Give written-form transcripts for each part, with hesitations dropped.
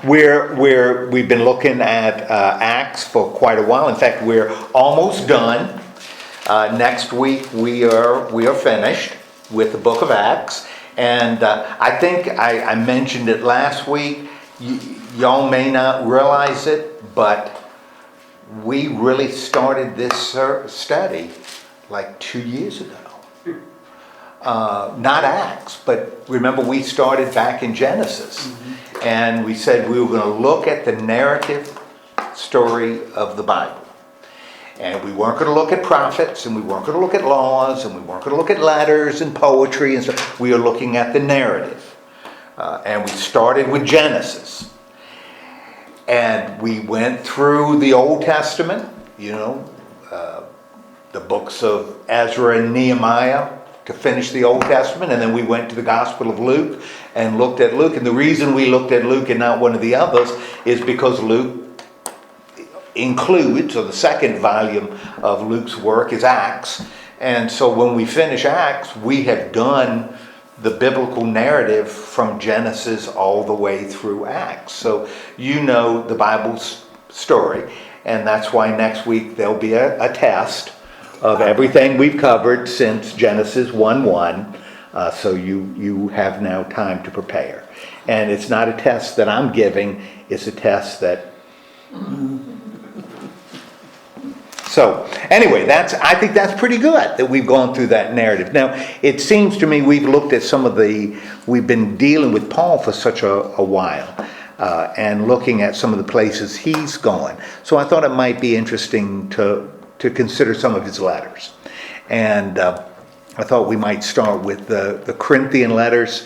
we've been looking at Acts for quite a while. In fact, we're almost done. Next week we are finished with the book of Acts, and I think I mentioned it last week. Y'all may not realize it, but we really started this study like 2 years ago. Not Acts, but remember we started back in Genesis. And we said we were going to look at the narrative story of the Bible. And we weren't going to look at prophets, and we weren't going to look at laws, and we weren't going to look at letters and poetry. And so we are looking at the narrative. And we started with Genesis. And we went through the Old Testament, the books of Ezra and Nehemiah, to finish the Old Testament, and then we went to the Gospel of Luke and looked at Luke. And the reason we looked at Luke and not one of the others is because Luke includes, or the second volume of Luke's work is Acts. And so when we finish Acts, we have done the biblical narrative from Genesis all the way through Acts. So you know the Bible's story, and that's why next week there'll be a test of everything we've covered since Genesis 1:1, so you have now time to prepare. And it's not a test that I'm giving, it's a test that... So, anyway, I think that's pretty good that we've gone through that narrative. Now, it seems to me we've looked at we've been dealing with Paul for such a while, and looking at some of the places he's gone. So I thought it might be interesting to consider some of his letters. And I thought we might start with the Corinthian letters,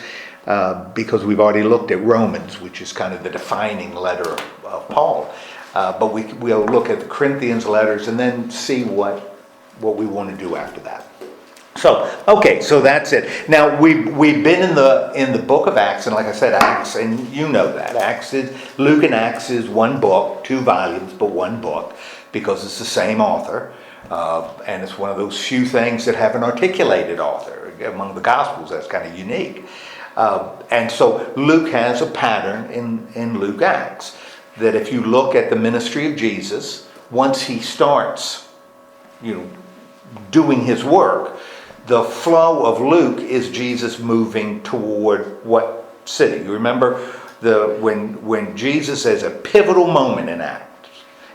because we've already looked at Romans, which is kind of the defining letter of Paul. But we'll look at the Corinthians letters and then see what we want to do after that. So that's it. Now we've been in the book of Acts, and like I said, Acts, and you know that Luke and Acts is one book, 2 volumes, but one book, because it's the same author, and it's one of those few things that have an articulated author among the Gospels. That's kind of unique. And so Luke has a pattern in Luke Acts, that if you look at the ministry of Jesus, once he starts, doing his work, the flow of Luke is Jesus moving toward what city? You remember when Jesus has a pivotal moment in Acts,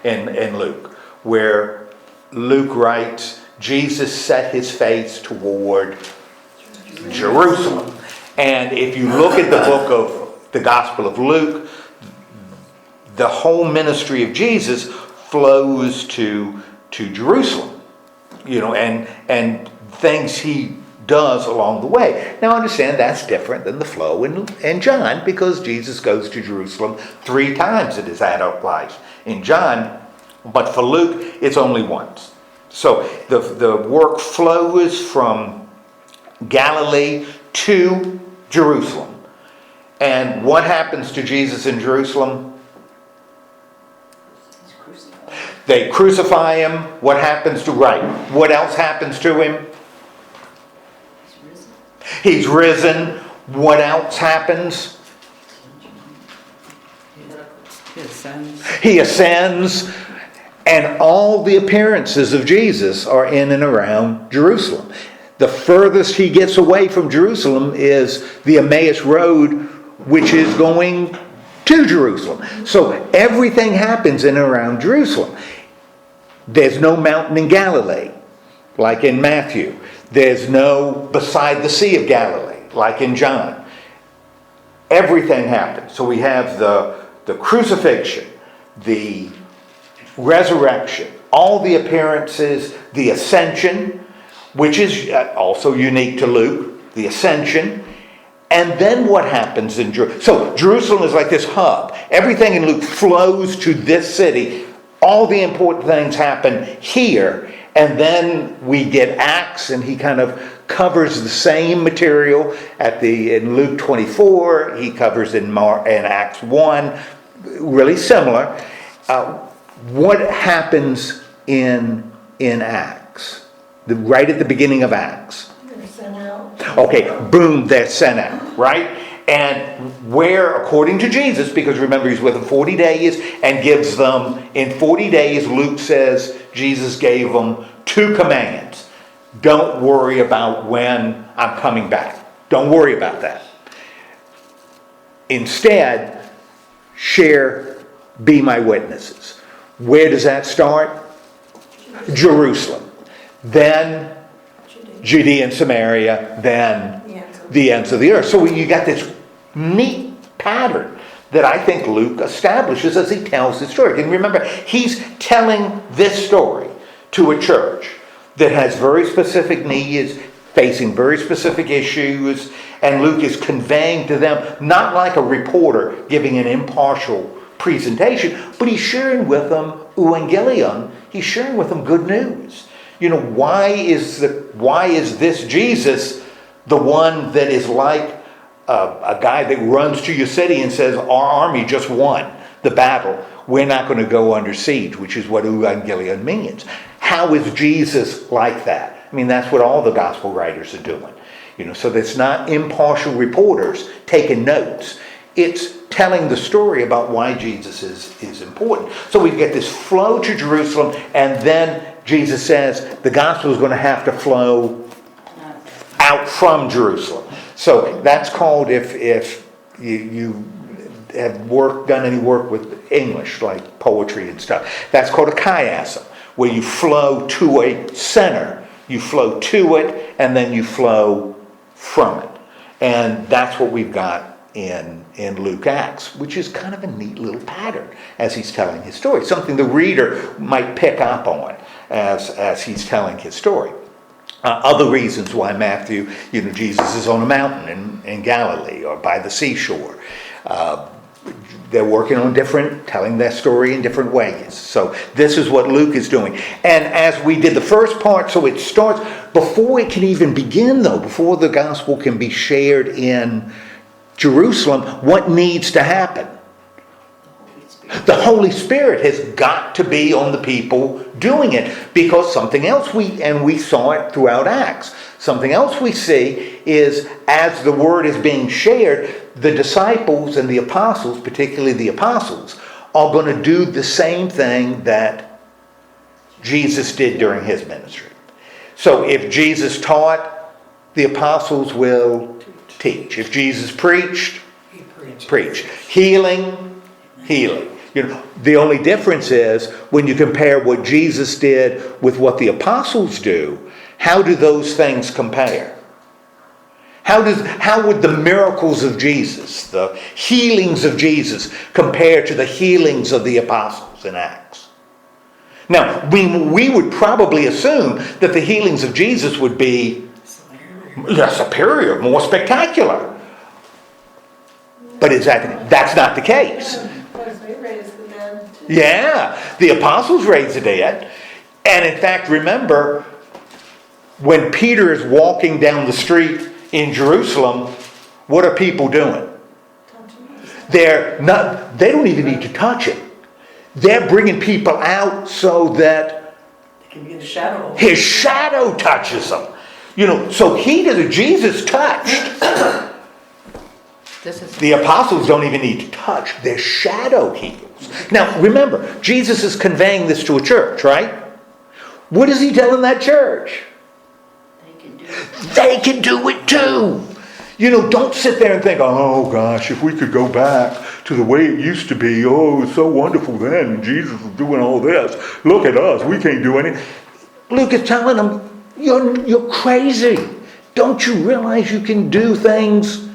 in Luke, where Luke writes, Jesus set his face toward Jerusalem. And if you look at the book of the Gospel of Luke, the whole ministry of Jesus flows to Jerusalem, and things he does along the way. Now understand that's different than the flow in John, because Jesus goes to Jerusalem 3 times in his adult life in John, but for Luke it's only once. So the work flows from Galilee to Jerusalem. And what happens to Jesus in Jerusalem? They crucify him. What happens to what else happens to him? He's risen. What else happens? He ascends. And all the appearances of Jesus are in and around Jerusalem. The furthest he gets away from Jerusalem is the Emmaus Road, which is going to Jerusalem. So everything happens in and around Jerusalem. There's no mountain in Galilee, like in Matthew. There's no beside the Sea of Galilee, like in John. Everything happens. So we have the crucifixion, the resurrection, all the appearances, the ascension, which is also unique to Luke, the ascension. And then what happens in Jerusalem? So Jerusalem is like this hub. Everything in Luke flows to this city. All the important things happen here. And then we get Acts, and he kind of covers the same material in Luke 24. He covers in Acts 1, really similar. What happens in Acts? Right at the beginning of Acts. They're sent out. Okay, boom, they're sent out, right? And where, according to Jesus, because remember he's with them 40 days and gives them, in 40 days, Luke says Jesus gave them 2 commands. Don't worry about when I'm coming back. Don't worry about that. Instead, share, be my witnesses. Where does that start? Jerusalem. Then Judea and Samaria, then the ends of the earth. So you got this neat pattern that I think Luke establishes as he tells his story. And remember, he's telling this story to a church that has very specific needs, facing very specific issues, and Luke is conveying to them, not like a reporter giving an impartial presentation, but he's sharing with them euangelion. He's sharing with them good news. Why is this Jesus the one that is like a guy that runs to your city and says, our army just won the battle, we're not going to go under siege, which is what euangelion means. How is Jesus like that? I mean, that's what all the gospel writers are doing. So it's not impartial reporters taking notes. It's telling the story about why Jesus is important. So we get this flow to Jerusalem, and then Jesus says the gospel is going to have to flow out from Jerusalem. So that's called, if you have done any work with English, like poetry and stuff, that's called a chiasm, where you flow to a center. You flow to it, and then you flow from it. And that's what we've got in Luke Acts, which is kind of a neat little pattern as he's telling his story. Something the reader might pick up on as he's telling his story. Other reasons why Matthew, Jesus is on a mountain in Galilee or by the seashore. They're working on telling their story in different ways. So this is what Luke is doing. And as we did the first part, so it starts, before it can even begin though, before the gospel can be shared in Jerusalem, what needs to happen? The Holy Spirit has got to be on the people doing it, because something else we saw it throughout Acts. Something else we see is, as the word is being shared, the disciples and the apostles, particularly the apostles, are going to do the same thing that Jesus did during his ministry. So if Jesus taught, the apostles will teach. If Jesus preached, preach. Healing. The only difference is when you compare what Jesus did with what the apostles do, how do those things compare? How would the miracles of Jesus, the healings of Jesus, compare to the healings of the apostles in Acts? Now, we would probably assume that the healings of Jesus would be superior, more spectacular. But that's not the case. Yeah, the apostles raised the dead. And in fact, remember, when Peter is walking down the street in Jerusalem, what are people doing? They don't even need to touch him. They're bringing people out so that his shadow touches them. So Jesus touched. The apostles don't even need to touch. Their shadow heals. Now, remember, Jesus is conveying this to a church, right? What is he telling that church? They can do it too. Don't sit there and think, oh gosh, if we could go back to the way it used to be, oh, it was so wonderful then, and Jesus was doing all this. Look at us, we can't do anything. Luke is telling them, you're crazy. Don't you realize you can do things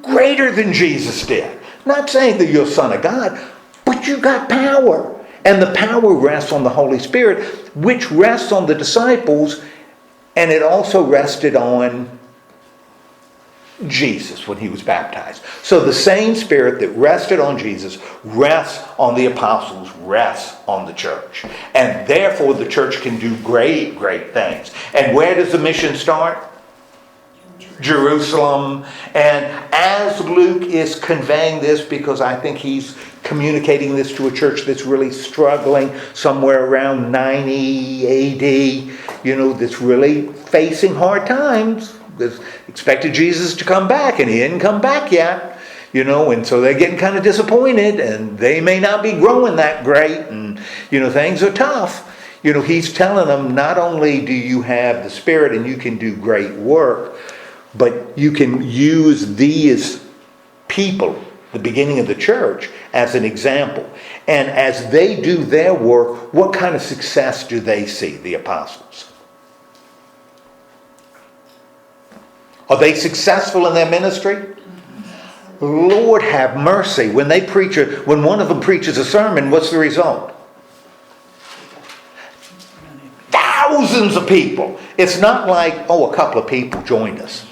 greater than Jesus did? Not saying that you're a son of God, but you got power. And the power rests on the Holy Spirit, which rests on the disciples, and it also rested on Jesus when he was baptized. So the same Spirit that rested on Jesus rests on the apostles, rests on the church. And therefore the church can do great, great things. And where does the mission start? Jerusalem. And as Luke is conveying this, because I think he's communicating this to a church that's really struggling somewhere around 90 AD, that's really facing hard times. expected Jesus to come back, and he hadn't come back yet. And so they're getting kind of disappointed, and they may not be growing that great, and, things are tough. He's telling them, not only do you have the Spirit and you can do great work, but you can use these people, the beginning of the church, as an example. And as they do their work, what kind of success do they see, the apostles? Are they successful in their ministry? Lord have mercy. When one of them preaches a sermon, what's the result? Thousands of people. It's not like, a couple of people joined us,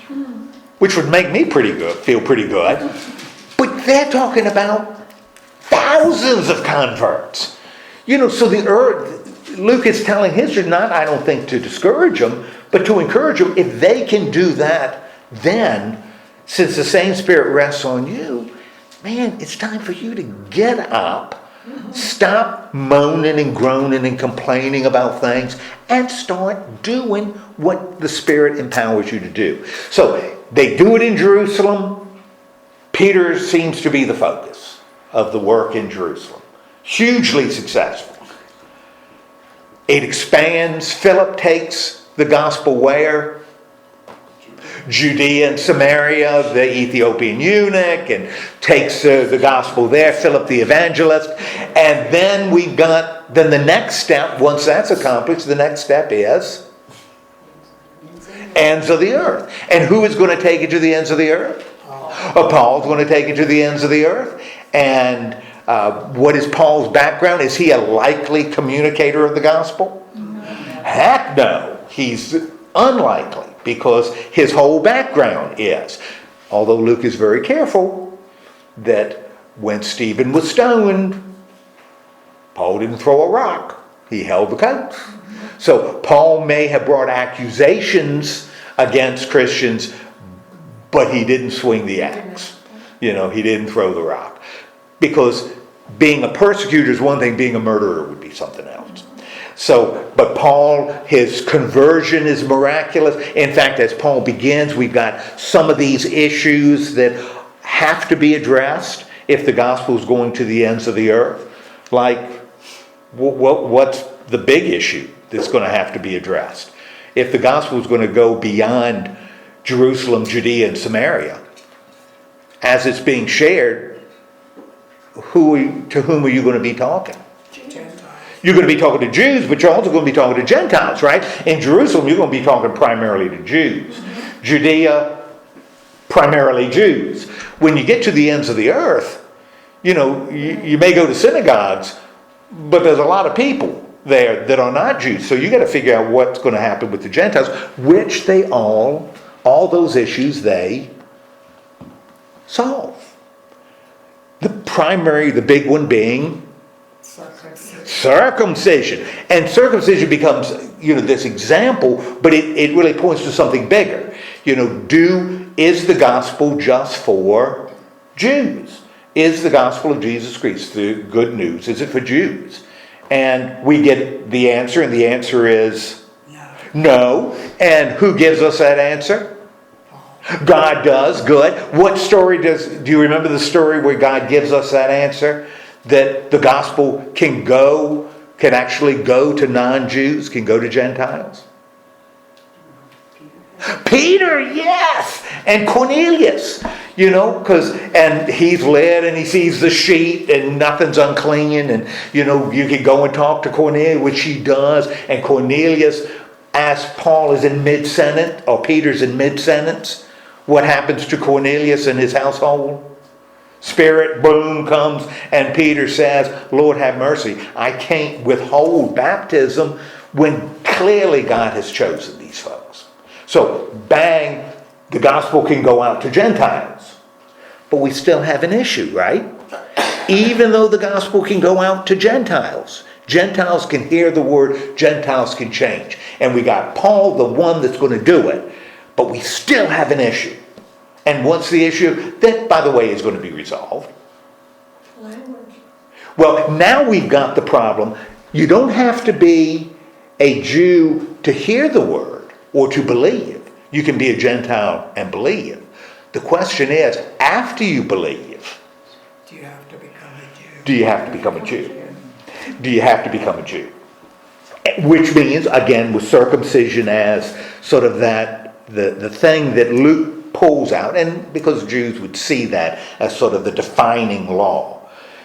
which would make me feel pretty good. But they're talking about thousands of converts. So Luke is telling history, not, I don't think, to discourage them, but to encourage them. If they can do that, then, since the same Spirit rests on you, man, it's time for you to get up, stop moaning and groaning and complaining about things, and start doing what the Spirit empowers you to do. So they do it in Jerusalem. Peter seems to be the focus of the work in Jerusalem. Hugely successful. It expands. Philip takes the gospel where? Judea and Samaria, the Ethiopian eunuch, and takes the gospel there, Philip the evangelist. And then then the next step, once that's accomplished, the next step is ends of the earth. And who is going to take it to the ends of the earth? Paul's going to take it to the ends of the earth. And what is Paul's background? Is he a likely communicator of the gospel? Heck no. He's unlikely, because his whole background is. Although Luke is very careful that when Stephen was stoned, Paul didn't throw a rock. He held the coat. So Paul may have brought accusations against Christians, but he didn't swing the axe. He didn't throw the rock. Because being a persecutor is one thing, being a murderer would be something else. So, but Paul, his conversion is miraculous. In fact, as Paul begins, we've got some of these issues that have to be addressed if the gospel is going to the ends of the earth. Like, what's the big issue that's going to have to be addressed? If the gospel is going to go beyond Jerusalem, Judea, and Samaria, as it's being shared, to whom are you going to be talking? You're going to be talking to Jews, but you're also going to be talking to Gentiles, right? In Jerusalem, you're going to be talking primarily to Jews. Judea, primarily Jews. When you get to the ends of the earth, you may go to synagogues, but there's a lot of people there that are not Jews. So you got to figure out what's going to happen with the Gentiles, which they all those issues they solve. The big one being circumcision. And circumcision becomes, this example, but it really points to something bigger. Is the gospel just for Jews? Is the gospel of Jesus Christ, the good news, is it for Jews? And we get the answer, and the answer is no. And who gives us that answer? God does. Good. What story do you remember the story where God gives us that answer? That the gospel can actually go to non-Jews, can go to Gentiles? Peter, yes! And Cornelius, and he's led and he sees the sheep and nothing's unclean, and, you can go and talk to Cornelius, which he does, and Cornelius, as Paul is in mid-sentence, or Peter's in mid-sentence, what happens to Cornelius and his household? Spirit, boom, comes, and Peter says, Lord, have mercy. I can't withhold baptism when clearly God has chosen these folks. So, bang, the gospel can go out to Gentiles. But we still have an issue, right? Even though the gospel can go out to Gentiles, Gentiles can hear the word, Gentiles can change. And we got Paul, the one that's going to do it. But we still have an issue. And what's the issue? That, by the way, is going to be resolved. Language. Well, now we've got the problem. You don't have to be a Jew to hear the word or to believe. You can be a Gentile and believe. The question is, after you believe, Do you have to become a Jew? do you have to become a Jew? Do you have to become a Jew? Which means, again, with circumcision as sort of that, the thing that Luke pulls out, and because Jews would see that as sort of the defining law,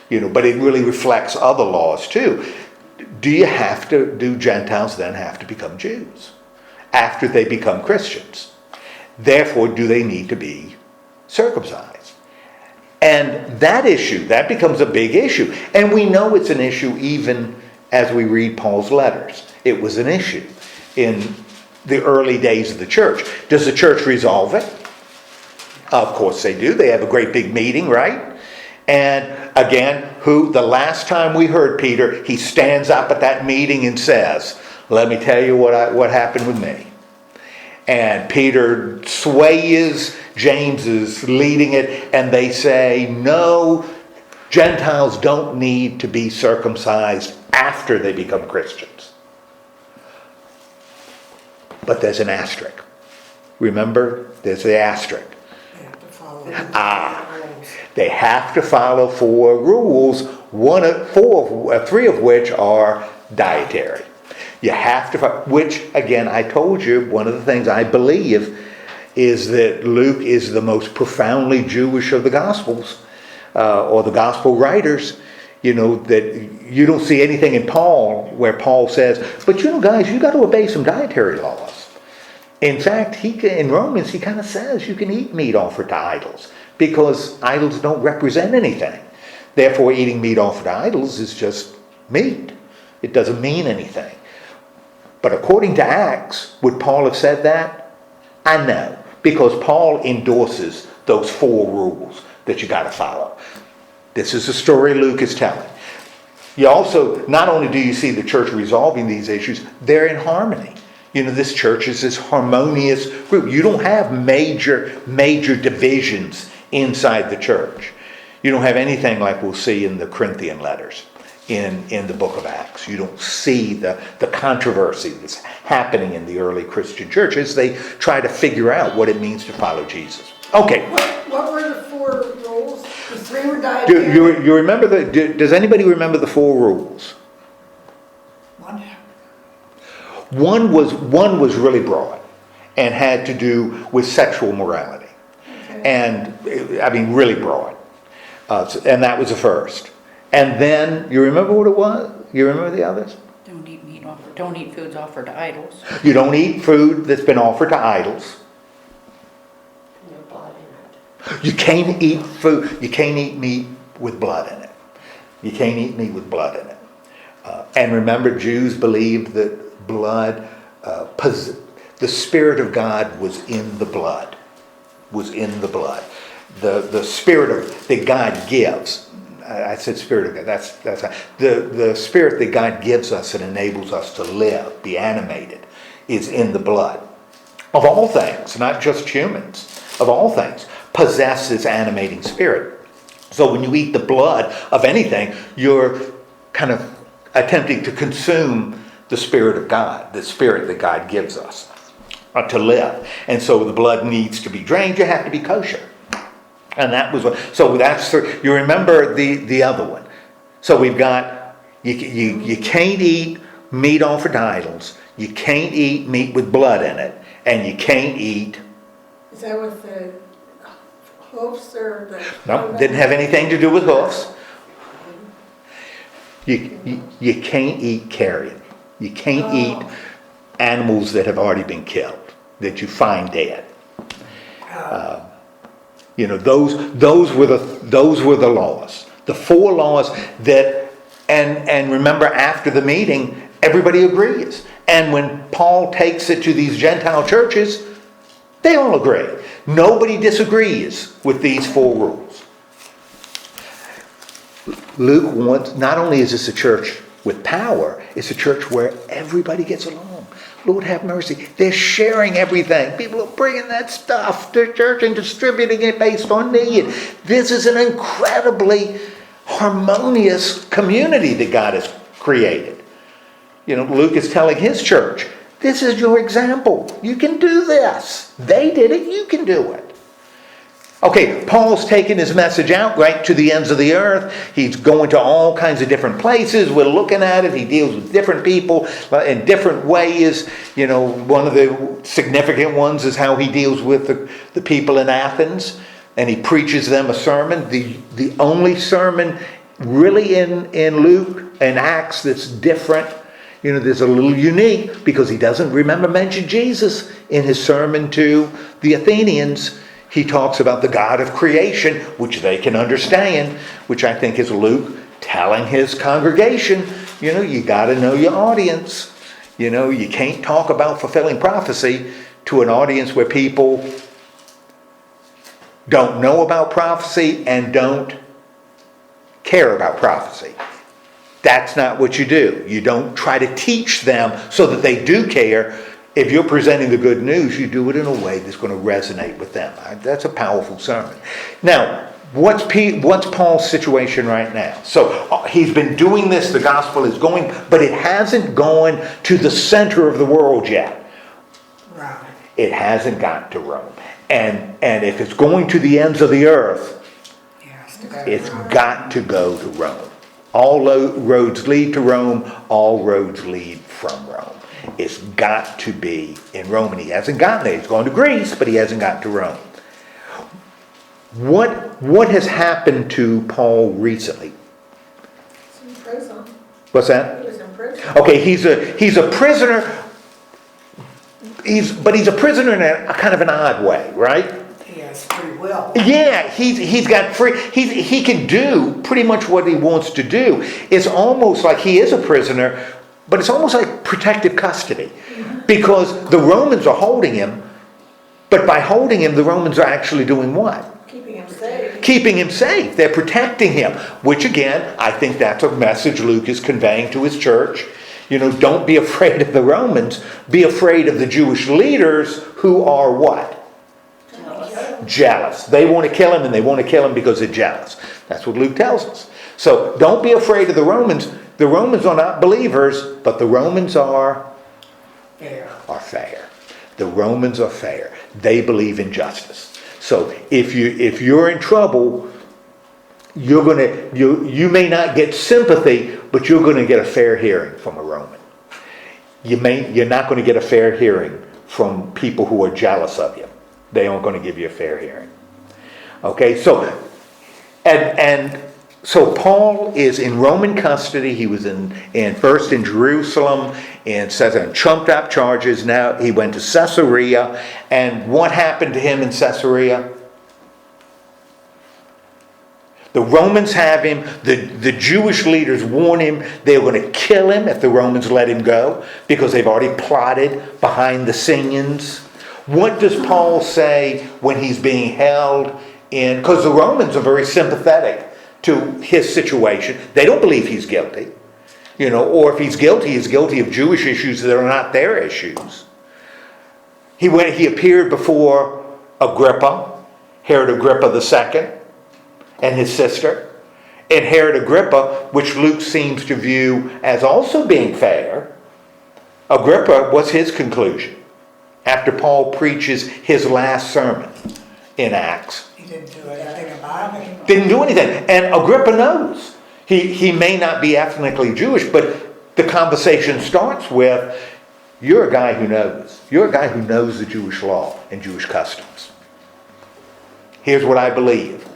but it really reflects other laws too. Do Gentiles then have to become Jews after they become Christians? Therefore, do they need to be circumcised? And that becomes a big issue. And we know it's an issue even as we read Paul's letters. It was an issue in the early days of the church. Does the church resolve it? Of course they do. They have a great big meeting, right? And again, the last time we heard Peter, he stands up at that meeting and says, let me tell you what happened with me. And Peter sways, James is leading it, and they say, no, Gentiles don't need to be circumcised after they become Christians. But there's an asterisk. Remember, there's the asterisk. They have to follow rules. They have to follow 4 rules, 3 of which are dietary. You have to, which again, I told you, one of the things I believe is that Luke is the most profoundly Jewish of the Gospels, or the Gospel writers. That you don't see anything in Paul where Paul says, but guys, you got to obey some dietary laws. In fact, in Romans, he kind of says you can eat meat offered to idols because idols don't represent anything. Therefore, eating meat offered to idols is just meat. It doesn't mean anything. But according to Acts, would Paul have said that? I know, because Paul endorses those 4 rules that you got to follow. This is the story Luke is telling. You also, not only do you see the church resolving these issues, they're in harmony. This church is this harmonious group. You don't have major divisions inside the church. You don't have anything like we'll see in the Corinthian letters, in the book of Acts. You don't see the controversy that's happening in the early Christian church as they try to figure out what it means to follow Jesus. Okay. What were the 4 rules? The 3 were dietary. You remember does anybody remember the 4 rules? One was really broad and had to do with sexual morality. Okay. And I mean really broad. And that was the first. And then, you remember what it was? You remember the others? Don't eat foods offered to idols. You don't eat food that's been offered to idols. You can't eat food. You can't eat meat with blood in it. You can't eat meat with blood in it. And remember, Jews believed that blood, the Spirit of God was in the blood. Was in the blood. The Spirit that God gives. I said Spirit of God. That's the Spirit that God gives us and enables us to live, be animated, is in the blood. Of all things, not just humans. Of all things, possess this animating spirit. So when you eat the blood of anything, you're kind of attempting to consume the Spirit of God, the Spirit that God gives us to live. And so the blood needs to be drained. You have to be kosher. And that was you remember the other one. So we've got, you can't eat meat offered to idols. You can't eat meat with blood in it. And you can't eat. Is that with the hoofs or the... No, didn't have anything to do with hoofs. You can't eat carrion. You can't eat animals that have already been killed, that you find dead. Those were the laws. The 4 laws that, and remember after the meeting, everybody agrees. And when Paul takes it to these Gentile churches, they all agree. Nobody disagrees with these 4 rules. Luke wants, not only is this a church with power, it's a church where everybody gets along. Lord have mercy. They're sharing everything. People are bringing that stuff to church and distributing it based on need. This is an incredibly harmonious community that God has created. Luke is telling his church, This is your example. You can do this. They did it. You can do it. Okay, Paul's taking his message out right to the ends of the earth. He's going to all kinds of different places. We're looking at it. He deals with different people in different ways. You know, one of the significant ones is how he deals with the people in Athens. And he preaches them a sermon. The only sermon really in Luke and Acts that's different. You know, there's a little unique because he doesn't mention Jesus in his sermon to the Athenians. He talks about the God of creation, which they can understand, which I think is Luke telling his congregation, you know, you got to know your audience. You know, you can't talk about fulfilling prophecy to an audience where people don't know about prophecy and don't care about prophecy. That's not what you do. You don't try to teach them so that they do care. If you're presenting the good news, you do it in a way that's going to resonate with them. That's a powerful sermon. Now, what's Paul's situation right now? So he's been doing this, the gospel is going, but it hasn't gone to the center of the world yet. Right. It hasn't got to Rome. And if it's going to the ends of the earth, it's got to go to Rome. All roads lead to Rome. All roads lead from Rome. It's got to be in Rome, and he hasn't gotten there. He's gone to Greece, but he hasn't gotten to Rome. What has happened to Paul recently? He's in prison. What's that? He was in prison. Okay, he's a prisoner. He's a prisoner in a kind of an odd way, right? He has free will. Yeah, he's got free. He can do pretty much what he wants to do. It's almost like he is a prisoner, but it's almost like protective custody, because the Romans are holding him. But by holding him, the Romans are actually doing what? Keeping him safe. Keeping him safe. They're protecting him. Which again, I think that's a message Luke is conveying to his church. You know, don't be afraid of the Romans. Be afraid of the Jewish leaders who are what? Jealous. They want to kill him, and they want to kill him because they're jealous. That's what Luke tells us. So don't be afraid of the Romans. The Romans are not believers, but the Romans are fair. The Romans are fair. They believe in justice. So if you're in trouble, you may not get sympathy, but you're going to get a fair hearing from a Roman. You're not going to get a fair hearing from people who are jealous of you. They aren't going to give you a fair hearing. Okay, so so Paul is in Roman custody. He was first in Jerusalem and says on trumped up charges. Now he went to Caesarea. And what happened to him in Caesarea? The Romans have him. The Jewish leaders warn him they're going to kill him if the Romans let him go, because they've already plotted behind the scenes. What does Paul say when he's being held in? Because the Romans are very sympathetic to his situation. They don't believe he's guilty. You know, or if he's guilty of Jewish issues that are not their issues. He appeared before Agrippa, Herod Agrippa II, and his sister. And Herod Agrippa, which Luke seems to view as also being fair, Agrippa, what's his conclusion? After Paul preaches his last sermon in Acts. He didn't do anything about it. Didn't do anything. And Agrippa knows. He may not be ethnically Jewish, but the conversation starts with, you're a guy who knows. You're a guy who knows the Jewish law and Jewish customs. Here's what I believe.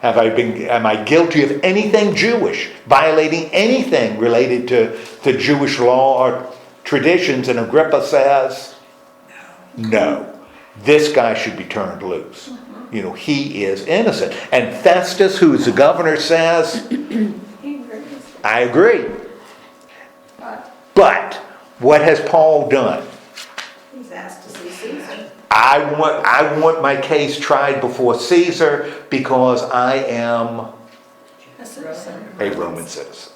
Am I guilty of anything Jewish? Violating anything related to Jewish law or traditions? And Agrippa says, no. This guy should be turned loose. You know, he is innocent. And Festus, who is the governor, says, I agree. But what has Paul done? He's asked to see Caesar. I want my case tried before Caesar because I am a Roman citizen.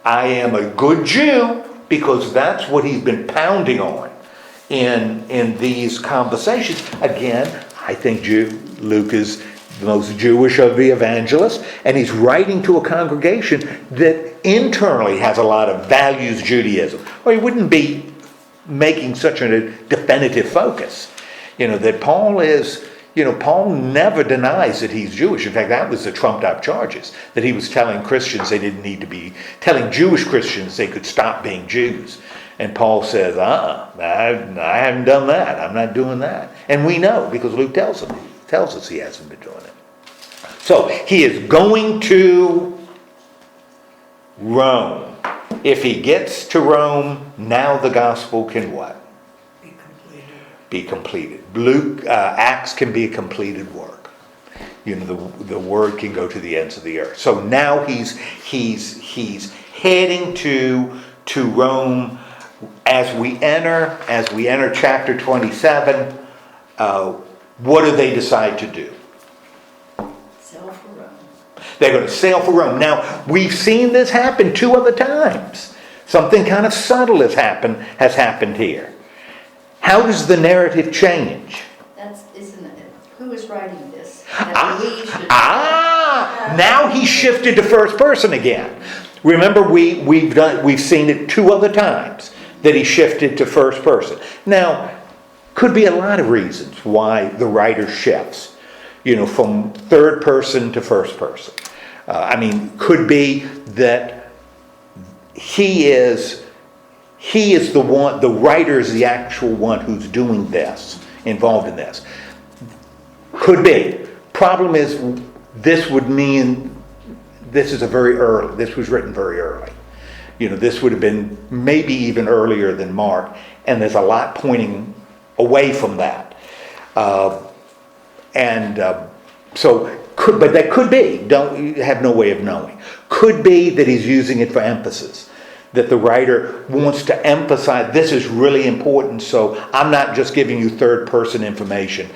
I am a good Jew because that's what he's been pounding on in these conversations. Again, I think Luke is the most Jewish of the evangelists, and he's writing to a congregation that internally has a lot of values Judaism. Or he wouldn't be making such a definitive focus. That Paul is, Paul never denies that he's Jewish. In fact, that was the trumped up charges, that he was telling Christians they didn't need to be, telling Jewish Christians they could stop being Jews. And Paul says, I haven't done that. I'm not doing that. And we know, because Luke tells us he hasn't been doing it. So he is going to Rome. If he gets to Rome, now the gospel can what? Be completed. Acts can be a completed work. The word can go to the ends of the earth. So now he's heading to Rome. As we enter chapter 27, what do they decide to do? Sail for Rome. They're going to sail for Rome. Now, we've seen this happen 2 other times. Something kind of subtle has happened here. How does the narrative change? Isn't it? Who is writing this? Now he's shifted to first person again. Remember, we've seen it 2 other times that he shifted to first person. Now, could be a lot of reasons why the writer shifts, from third person to first person. Could be that he is the one, the writer is the actual one who's doing this, involved in this. Could be. Problem is, this would mean this was written very early. This would have been maybe even earlier than Mark, and there's a lot pointing away from that. But that could be, you have no way of knowing. Could be that he's using it for emphasis. That the writer wants to emphasize, this is really important, so I'm not just giving you third person information.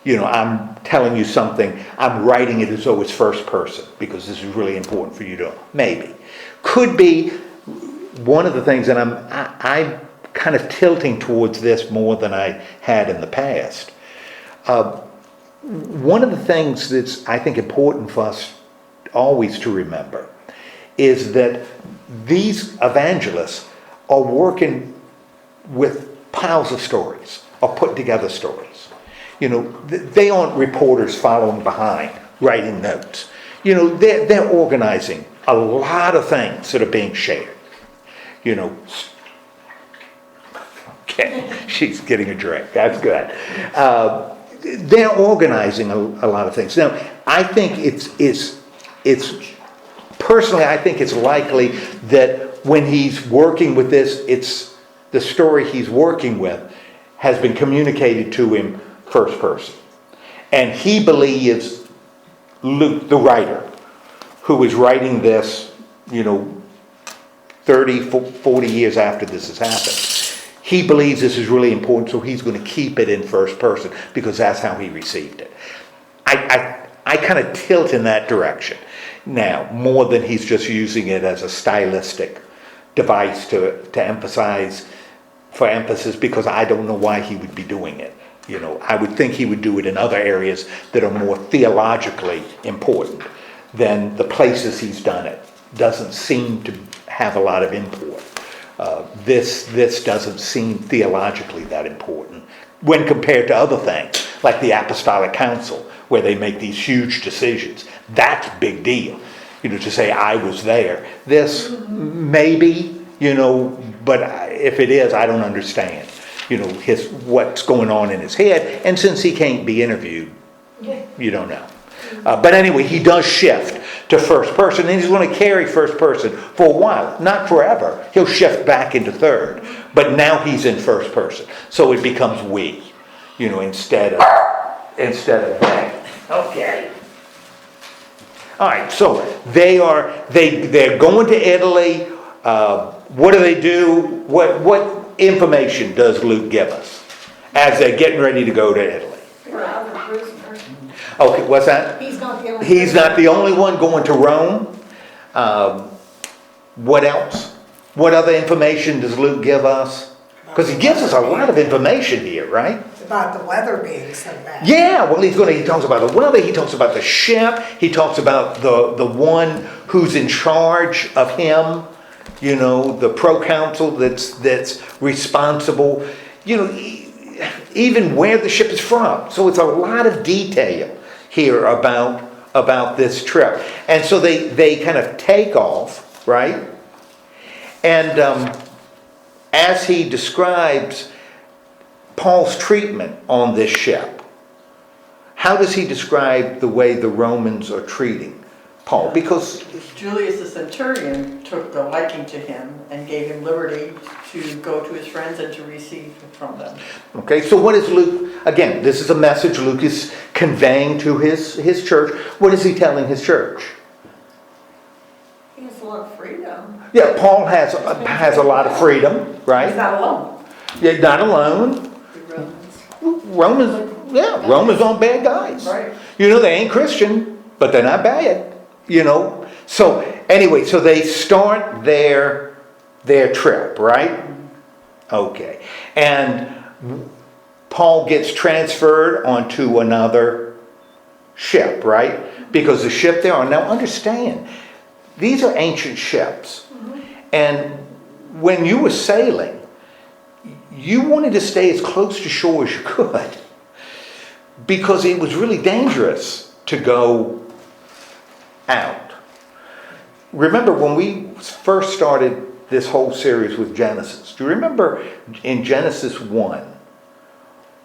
I'm telling you something, I'm writing it as though it's first person, because this is really important for you to know. Maybe. Could be one of the things, and I'm kind of tilting towards this more than I had in the past. One of the things that's, I think, important for us always to remember is that these evangelists are working with piles of stories, or put together stories. They aren't reporters following behind, writing notes. They're organizing a lot of things that are being shared. Okay, she's getting a drink. That's good. They're organizing a lot of things. Now, I think it's personally, I think it's likely that when he's working with this, it's the story he's working with has been communicated to him first person. And he believes Luke, the writer, who is writing this, 30, 40 years after this has happened. He believes this is really important, so he's going to keep it in first person because that's how he received it. I kind of tilt in that direction now, more than he's just using it as a stylistic device to emphasize, for emphasis, because I don't know why he would be doing it. I would think he would do it in other areas that are more theologically important than the places he's done it. Doesn't seem to have a lot of import. This doesn't seem theologically that important when compared to other things, like the Apostolic Council, where they make these huge decisions. That's a big deal, to say I was there. This maybe, but if it is, I don't understand, what's going on in his head. And since he can't be interviewed, you don't know. But anyway, he does shift to first person, and he's going to carry first person for a while, not forever. He'll shift back into third, but now he's in first person, so it becomes we, instead of they. Okay. All right. So they're going to Italy. What do they do? What information does Luke give us as they're getting ready to go to Italy? We're out of the prisoner. Okay, what's that? He's not the only He's not the only one going to Rome. What else? What other information does Luke give us? Because he gives us a lot of information here, right? about the weather being so bad. Yeah, well, he talks about the weather, he talks about the ship, he talks about the one who's in charge of him, the proconsul that's responsible, even where the ship is from. So it's a lot of detail here about this trip. And so they kind of take off, right? And as he describes Paul's treatment on this ship, how does he describe the way the Romans are treating Paul? Because Julius the centurion took a liking to him and gave him liberty to go to his friends and to receive from them. okay, so what is Luke, again, this is a message Luke is conveying to his church. What is he telling his church? He has a lot of freedom. Yeah, Paul has a lot of freedom, He's right? not alone. Yeah, not alone. The Romans. Romans aren't bad guys. Right. They ain't Christian, but they're not bad. So anyway, so they start their trip, right? Okay. And Paul gets transferred onto another ship, right? Because the ship they're on, now understand, these are ancient ships. And when you were sailing, you wanted to stay as close to shore as you could, because it was really dangerous to go out. Remember when we first started this whole series with Genesis, do you remember in Genesis 1,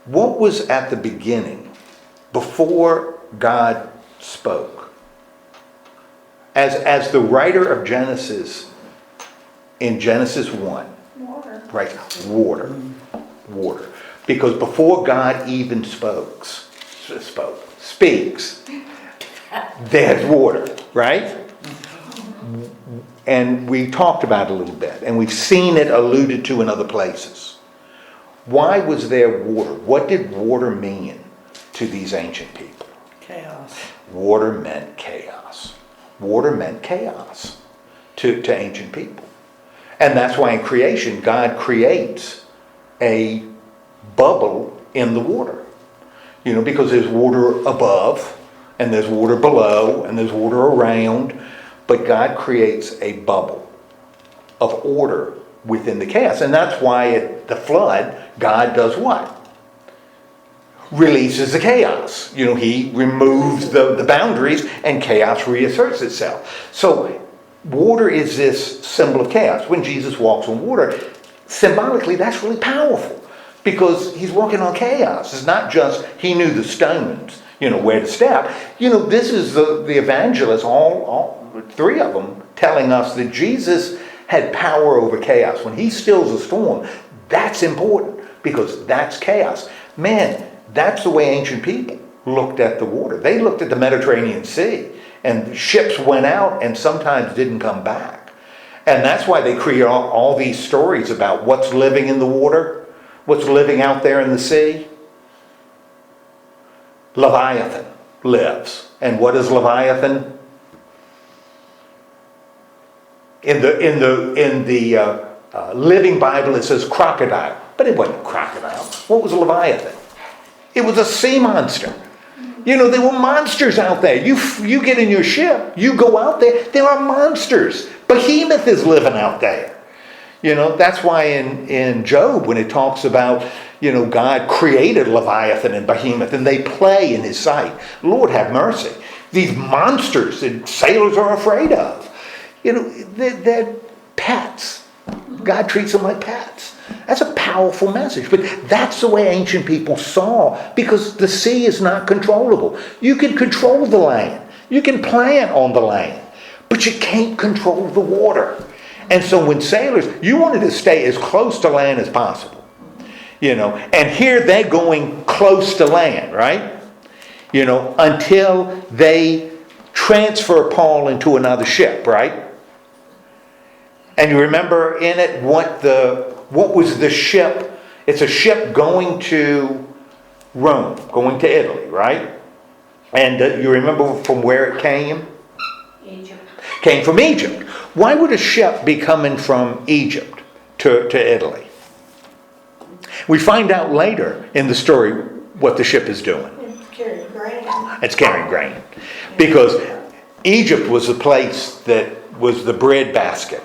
what was at the beginning, before God spoke? As the writer of Genesis, in Genesis 1, Water. right, water. Because before God even speaks, there's water, right? And we talked about it a little bit, and we've seen it alluded to in other places. Why was there water? What did water mean to these ancient people? Chaos. Water meant chaos. Water meant chaos to ancient people. And that's why in creation, God creates a bubble in the water. Because there's water above, and there's water below, and there's water around. But God creates a bubble of order within the chaos. And that's why at the flood, God does what? Releases the chaos. He removes the boundaries, and chaos reasserts itself. So water is this symbol of chaos. When Jesus walks on water, symbolically, that's really powerful, because he's walking on chaos. It's not just he knew the stones, where to step. This is the evangelists, all three of them, telling us that Jesus had power over chaos. When he stills a storm, that's important, because that's chaos. Man, that's the way ancient people looked at the water. They looked at the Mediterranean Sea, and ships went out and sometimes didn't come back. And that's why they create all these stories about what's living in the water, what's living out there in the sea. Leviathan lives. And what is Leviathan? In the Living Bible, it says crocodile, but it wasn't crocodile. What was a Leviathan? It was a sea monster. There were monsters out there. You get in your ship, you go out there are monsters. Behemoth is living out there. That's why in Job, when it talks about, God created Leviathan and Behemoth, and they play in his sight. Lord have mercy. These monsters that sailors are afraid of. They're pets. God treats them like pets. That's a powerful message. But that's the way ancient people saw, because the sea is not controllable. You can control the land. You can plant on the land. But you can't control the water. And so when sailors, you wanted to stay as close to land as possible. And here they're going close to land, right? Until they transfer Paul into another ship, right? And you remember in it what was the ship? It's a ship going to Rome, going to Italy, right? And you remember from where it came? Egypt. Came from Egypt. Why would a ship be coming from Egypt to Italy? We find out later in the story what the ship is doing. It's carrying grain. It's carrying grain. Because Egypt was the place that was the bread basket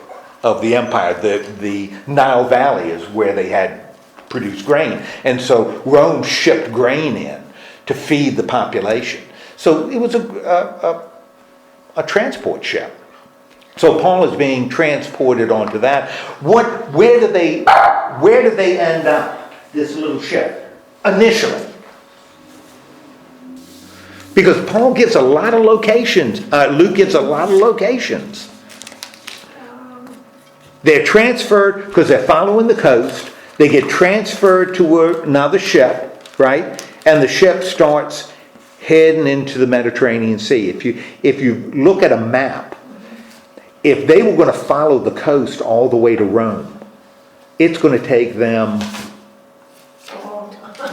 of the empire. The Nile Valley is where they had produced grain. And so Rome shipped grain in to feed the population. So it was a transport ship. So Paul is being transported onto that. Where do they end up, this little ship, initially? Because Paul gives a lot of locations. Luke gives a lot of locations. They're transferred because they're following the coast. They get transferred to another ship, right? And the ship starts heading into the Mediterranean Sea. If you look at a map, if they were going to follow the coast all the way to Rome, it's going to take them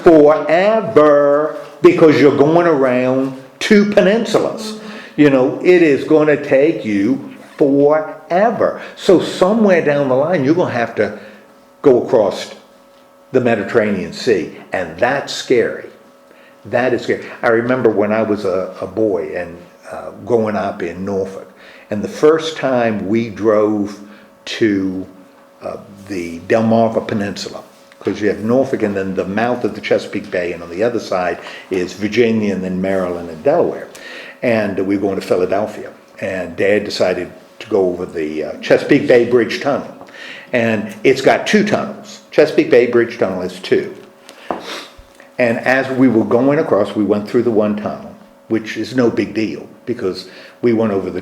forever, because you're going around two peninsulas. It is going to take you forever. So somewhere down the line, you're going to have to go across the Mediterranean Sea, and that's scary. That is scary. I remember when I was a boy and growing up in Norfolk, and the first time we drove to the Delmarva Peninsula, because you have Norfolk and then the mouth of the Chesapeake Bay, and on the other side is Virginia and then Maryland and Delaware. And we were going to Philadelphia, and Dad decided to go over the Chesapeake Bay Bridge Tunnel. And it's got two tunnels. Chesapeake Bay Bridge Tunnel is two. And as we were going across, we went through the one tunnel, which is no big deal, because we went over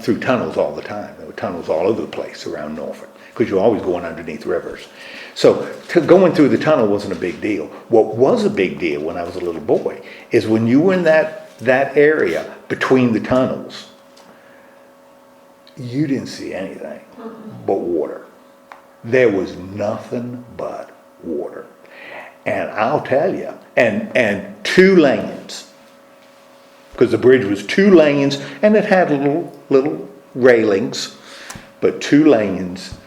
through tunnels all the time. There were tunnels all over the place around Norfolk, because you're always going underneath rivers. So going through the tunnel wasn't a big deal. What was a big deal when I was a little boy is when you were in that area between the tunnels, you didn't see anything but water. There was nothing but water. And I'll tell you, and two lanes, because the bridge was two lanes, and it had little railings, but two lanes.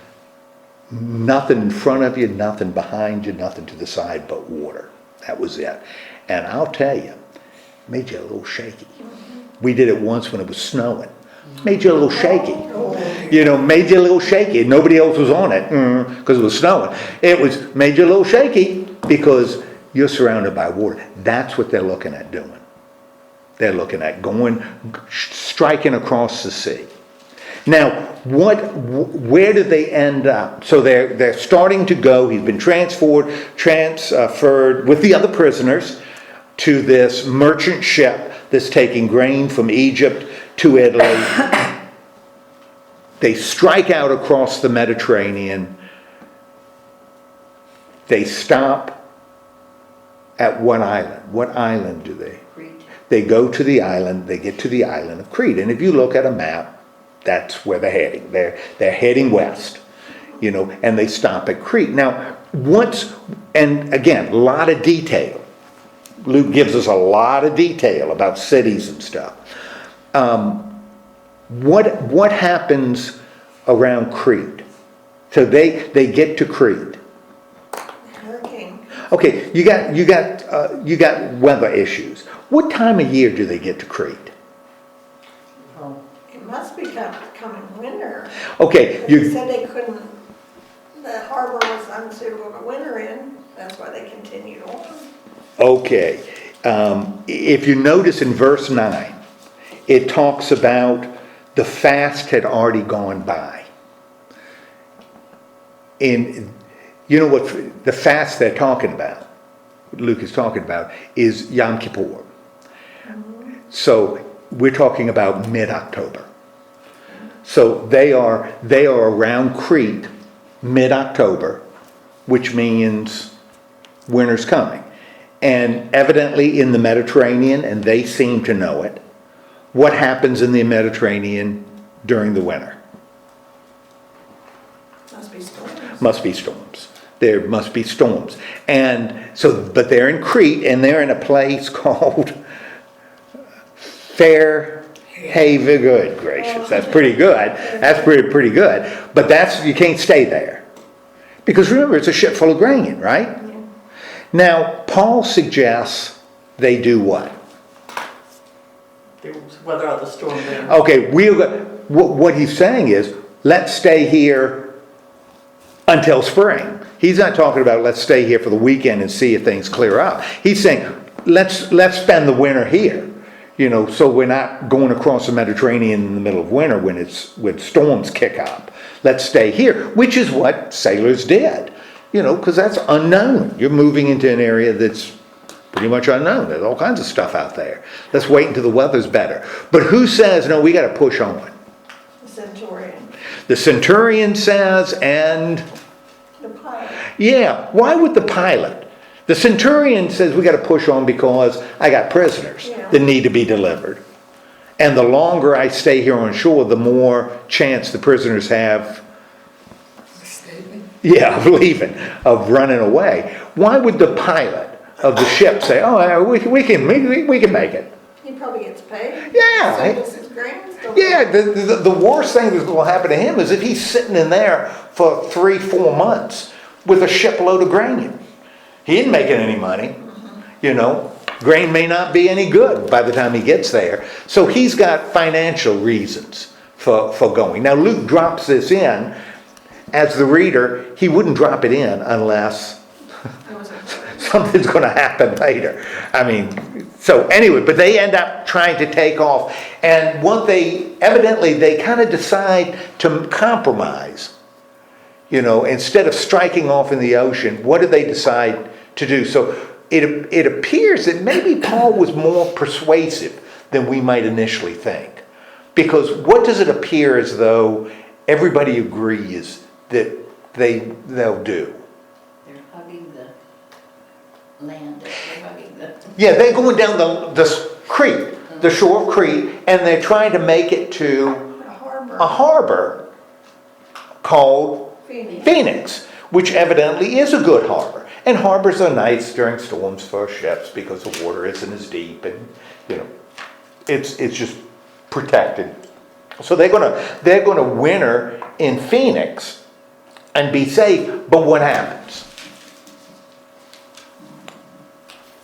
Nothing in front of you, nothing behind you, nothing to the side but water. That was it. And I'll tell you, it made you a little shaky. We did it once when it was snowing. Made you a little shaky. Made you a little shaky. Nobody else was on it because it was snowing. Made you a little shaky because you're surrounded by water. That's what they're looking at doing. They're looking at striking across the sea. Now, where do they end up? So they're starting to go. He's been transferred with the other prisoners to this merchant ship that's taking grain from Egypt to Italy. They strike out across the Mediterranean. They stop at what island? What island do they? Crete. They go to the island. They get to the island of Crete. And if you look at a map, that's where they're heading. They're heading west, and they stop at Crete. Now, and again, a lot of detail. Luke gives us a lot of detail about cities and stuff. What happens around Crete? So they get to Crete. Hurricane. Okay, you got weather issues. What time of year do they get to Crete? It must be coming winter. Okay, They said they couldn't, the harbor was unsuitable to winter in, that's why they continued on. Okay, if you notice in verse 9, it talks about the fast had already gone by. You know what the fast they're talking about, Luke is talking about, is Yom Kippur. So we're talking about mid-October. So they are around Crete mid-October, which means winter's coming. And evidently in the Mediterranean, and they seem to know it, what happens in the Mediterranean during the winter? Must be storms. Must be storms. There must be storms. And so, but they're in Crete, and they're in a place called Fairhaven. Good gracious, that's pretty good. That's pretty good. But you can't stay there. Because remember, it's a ship full of grain, right? Yeah. Now, Paul suggests they do what? They weather out the storm there. Okay, what he's saying is, let's stay here until spring. He's not talking about let's stay here for the weekend and see if things clear up. He's saying let's spend the winter here, so we're not going across the Mediterranean in the middle of winter when storms kick up. Let's stay here, which is what sailors did, because that's unknown. You're moving into an area that's pretty much unknown. There's all kinds of stuff out there. Let's wait until the weather's better. But who says, no, we got to push on? The centurion. The centurion says, and The pilot. yeah, why would the pilot? The centurion says we got to push on because I got prisoners that need to be delivered. And the longer I stay here on shore, the more chance the prisoners have of leaving, of running away. Why would the pilot of the ship say, oh, we can make it? He probably gets paid. Yeah. So does his grains. Yeah, the worst thing that's going to happen to him is if he's sitting in there for 3-4 months with a shipload of grain. He ain't making any money, Grain may not be any good by the time he gets there. So he's got financial reasons for going. Now Luke drops this in. As the reader, he wouldn't drop it in unless something's going to happen later. So anyway, but they end up trying to take off. And they kind of decide to compromise. Instead of striking off in the ocean, what do they decide to do? So it appears that maybe Paul was more persuasive than we might initially think. Because what does it appear as though everybody agrees that they'll do? They're hugging the land, they're hugging the... Yeah, they're going down the Crete, the shore of Crete, and they're trying to make it to a harbor called Phoenix, which evidently is a good harbor. And harbors are nice during storms for ships because the water isn't as deep and, it's just protected. So they're gonna winter in Phoenix and be safe, but what happens?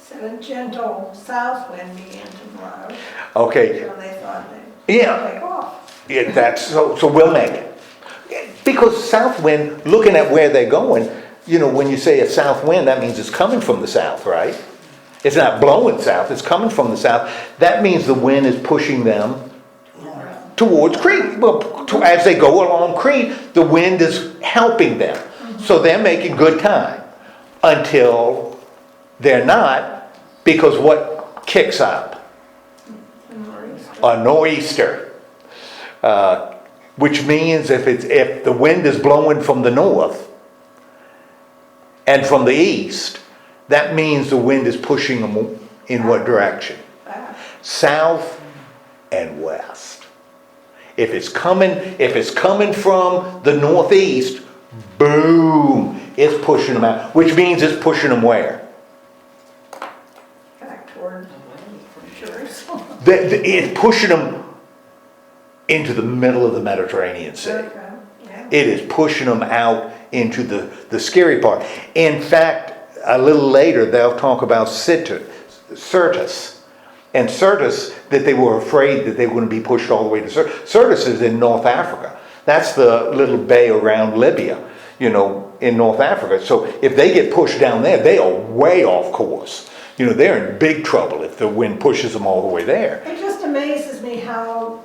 So a gentle south wind began to blow. Okay. So they thought they'd take off. Yeah, so we'll make it. Because south wind, looking at where they're going, when you say a south wind, that means it's coming from the south, right? It's not blowing south, it's coming from the south. That means the wind is pushing them towards Crete. Well, as they go along Crete, the wind is helping them. So they're making good time until they're not, because what kicks up? A nor'easter. Which means if the wind is blowing from the north and from the east, that means the wind is pushing them in what direction? South and west. If it's coming from the northeast, boom, it's pushing them out. Which means it's pushing them where? Back toward Jerusalem. It's pushing them into the middle of the Mediterranean Sea. Okay. Yeah. It is pushing them out into the scary part. In fact, a little later they'll talk about Syrtis. And Syrtis, that they were afraid that they were going to be pushed all the way to Syrtis. Syrtis is in North Africa. That's the little bay around Libya, in North Africa. So if they get pushed down there, they are way off course. They're in big trouble if the wind pushes them all the way there. It just amazes me how,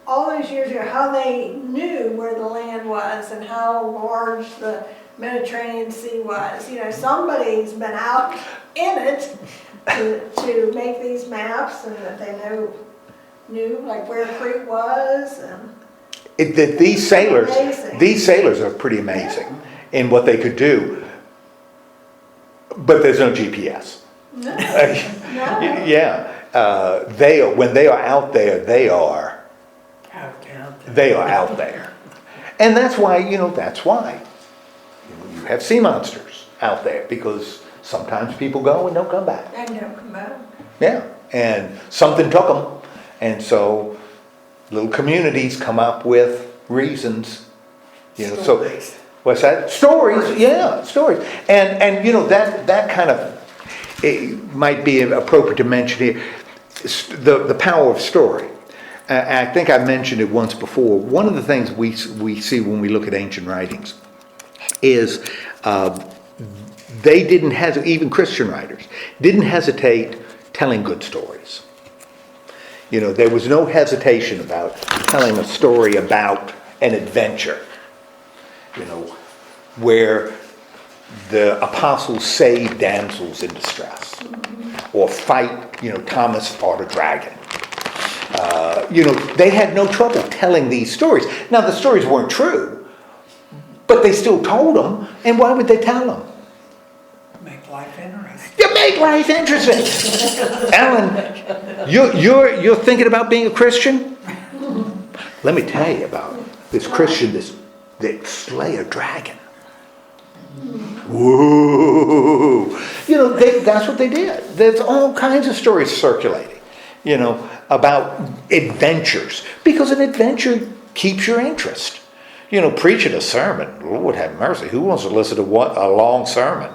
all those years ago, how they knew where the land was and how large the Mediterranean Sea was. Somebody's been out in it to make these maps, and that they knew like where Crete was. And these sailors are pretty amazing in what they could do. But there's no GPS. No. Yeah, when they are out there, they are out there, and that's why you have sea monsters out there, because sometimes people go and don't come back. And don't come back. Yeah, and something took them, and so little communities come up with reasons. So what's that? Stories, yeah, stories, and that kind of, it might be appropriate to mention here the power of story. I think I mentioned it once before. One of the things we see when we look at ancient writings is they didn't hesitate, even Christian writers, didn't hesitate telling good stories. You know, there was no hesitation about telling a story about an adventure, you know, where the apostles saved damsels in distress, or fight, you know, Thomas fought a dragon. You know, they had no trouble telling these stories. Now, the stories weren't true, but they still told them, and why would they tell them? Make life interesting. You make life interesting. Alan, you're thinking about being a Christian? Let me tell you about this Christian that slay a dragon. Whoa! You know, that's what they did. There's all kinds of stories circulating, you know, about adventures, because an adventure keeps your interest. You know, preaching a sermon, Lord have mercy, who wants to listen to a long sermon?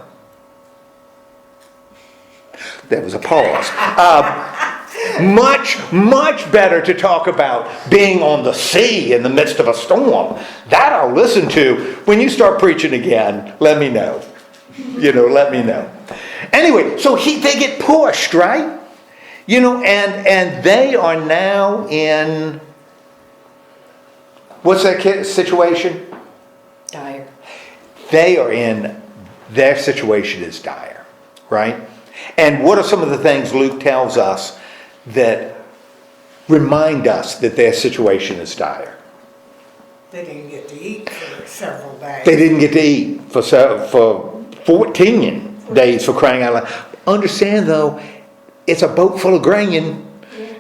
There was a pause. Much better to talk about being on the sea in the midst of a storm. That I'll listen to. When you start preaching again, let me know. You know, let me know. Anyway, so they get pushed, right? You know, and they are now in, what's that situation? Dire. They are in, their situation is dire, right? And what are some of the things Luke tells us that remind us that their situation is dire? They didn't get to eat for several days. They didn't get to eat for 14 days, for crying out loud. Understand though, it's a boat full of grain,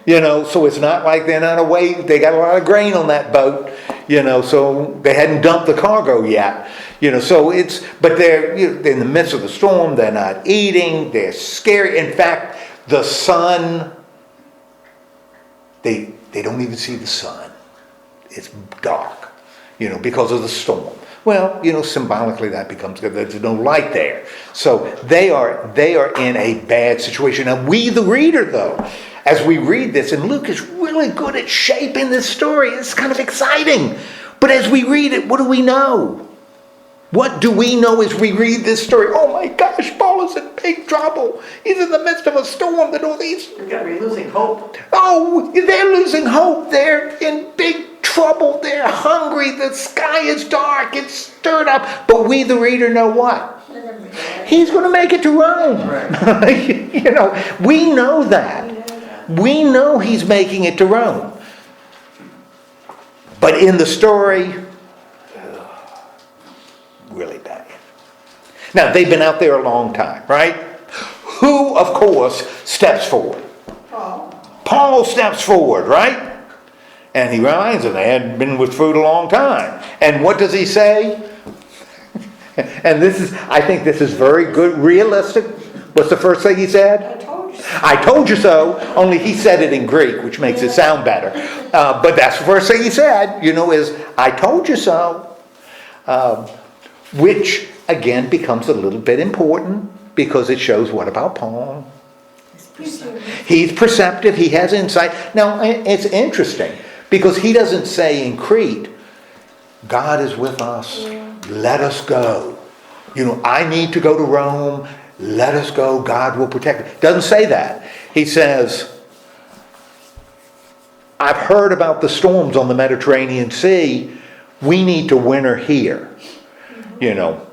you know, so it's not like they're not away. They got a lot of grain on that boat, you know, so they hadn't dumped the cargo yet, you know, so but they're, you know, they're in the midst of the storm, they're not eating, they're scary. In fact, the sun, they don't even see the sun. It's dark, you know, because of the storm. Well, you know, symbolically that becomes good. There's no light there. So they are in a bad situation. Now we, the reader, though, as we read this, and Luke is really good at shaping this story. It's kind of exciting. But as we read it, what do we know? What do we know as we read this story? Oh my gosh, Paul is in big trouble. He's in the midst of a storm. The northeast. You're going to be losing hope. Oh, they're losing hope. They're in big trouble. They're hungry. The sky is dark. It's stirred up. But we, the reader, know what? He's going to make it to Rome. Right. You know, we know that. We know he's making it to Rome. But in the story, really bad. Now, they've been out there a long time, right? Who, of course, steps forward? Paul steps forward, right? And he reminds them they hadn't been with food a long time. And what does he say? And I think this is very good, realistic. What's the first thing he said? I told you so. I told you so, only he said it in Greek, which makes it sound better. But that's the first thing he said, you know, is, I told you so. Which, again, becomes a little bit important because it shows what about Paul? He's perceptive, he has insight. Now, it's interesting because he doesn't say in Crete, God is with us, let us go. You know, I need to go to Rome, let us go, God will protect me. Doesn't say that. He says, I've heard about the storms on the Mediterranean Sea, we need to winter here. You know,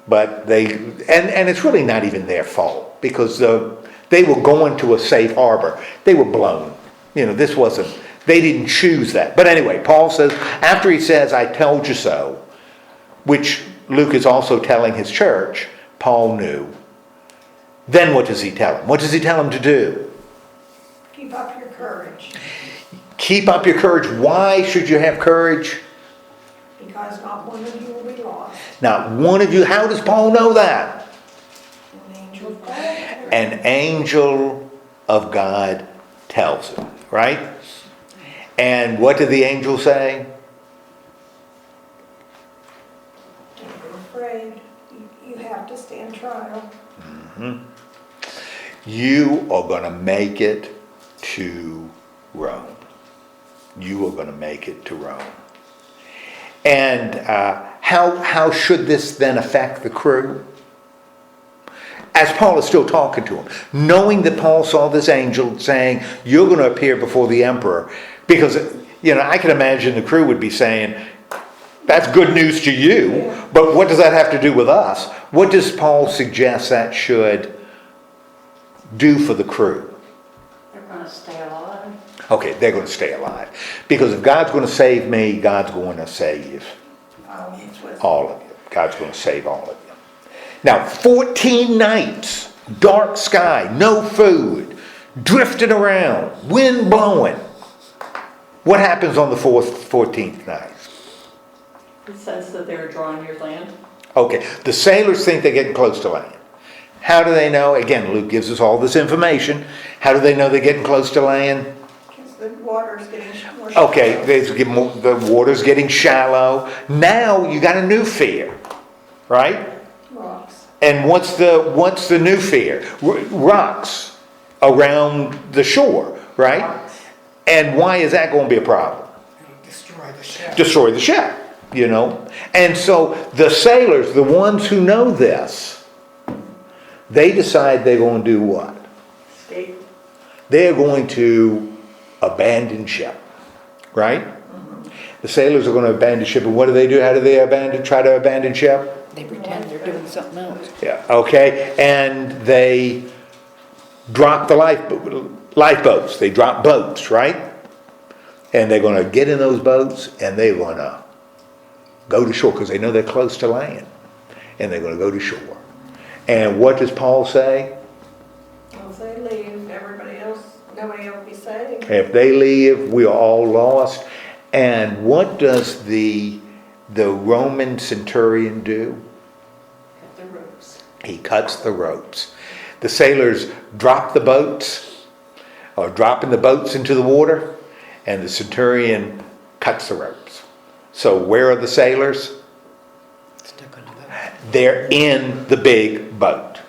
but and it's really not even their fault because they were going to a safe harbor. They were blown. You know, they didn't choose that. But anyway, Paul says, after he says, I told you so, which Luke is also telling his church, Paul knew. Then what does he tell them? What does he tell them to do? Keep up your courage. Keep up your courage. Why should you have courage? Because not one of you will be lost. Not one of you. How does Paul know that? An angel of God. An angel of God tells him, right? And what did the angel say? Don't be afraid. You have to stand trial. Mm-hmm. You are going to make it to Rome. you are going to make it to Rome. And how should this then affect the crew? As Paul is still talking to him, knowing that Paul saw this angel saying, you're going to appear before the emperor, because, I can imagine the crew would be saying, that's good news to you, but what does that have to do with us? What does Paul suggest that should do for the crew? They're gonna stay alive. Okay, they're going to stay alive. Because if God's going to save me, God's going to save all of you. God's going to save all of you. Now, 14 nights, dark sky, no food, drifting around, wind blowing. What happens on the 14th night? It says that they're drawing near land. Okay, the sailors think they're getting close to land. How do they know? Again, Luke gives us all this information. How do they know they're getting close to land? Because the water's getting more shallow. Okay, the water's getting shallow. Now you got a new fear, right? Rocks. And what's the new fear? Rocks around the shore, right? Rocks. And why is that going to be a problem? It'll destroy the ship. Destroy the ship, And so the sailors, the ones who know this, they decide they're going to do what? Escape. They're going to abandon ship, right? Mm-hmm. The sailors are going to abandon ship, and what do they do? How do they try to abandon ship? They pretend they're doing something else. Yeah, okay, and they drop the lifeboats. They drop boats, right? And they're going to get in those boats, and they're going to go to shore, because they know they're close to land. And they're going to go to shore. And what does Paul say? If they leave, nobody else will be saved. If they leave, we are all lost. And what does the Roman centurion do? Cut the ropes. He cuts the ropes. The sailors drop the boats, or dropping the boats into the water, and the centurion cuts the ropes. So where are the sailors? Stuck on the boat. They're in the big boat.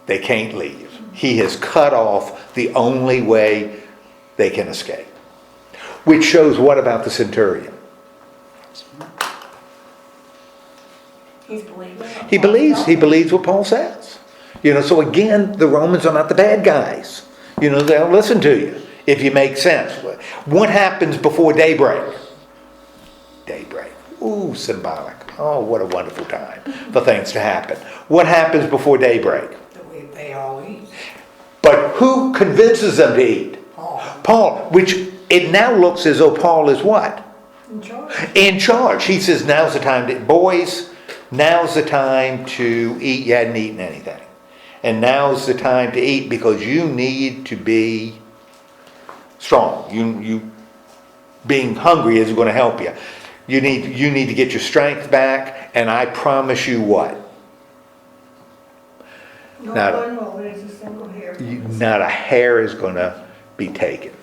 They can't leave. He has cut off the only way they can escape. Which shows what about the centurion? He's believing. He believes what Paul says. So again, the Romans are not the bad guys. They'll listen to you if you make sense. What happens before daybreak? Daybreak. Ooh, symbolic. Oh, what a wonderful time for things to happen. What happens before daybreak? They all eat. But who convinces them to eat? Paul, which it now looks as though Paul is what? In charge. In charge. He says, now's the time boys, now's the time to eat. You hadn't eaten anything. And now's the time to eat, because you need to be strong. You being hungry isn't going to help you. You need to get your strength back, and I promise you what? No one will lose a single hair. Not a hair is going to be taken.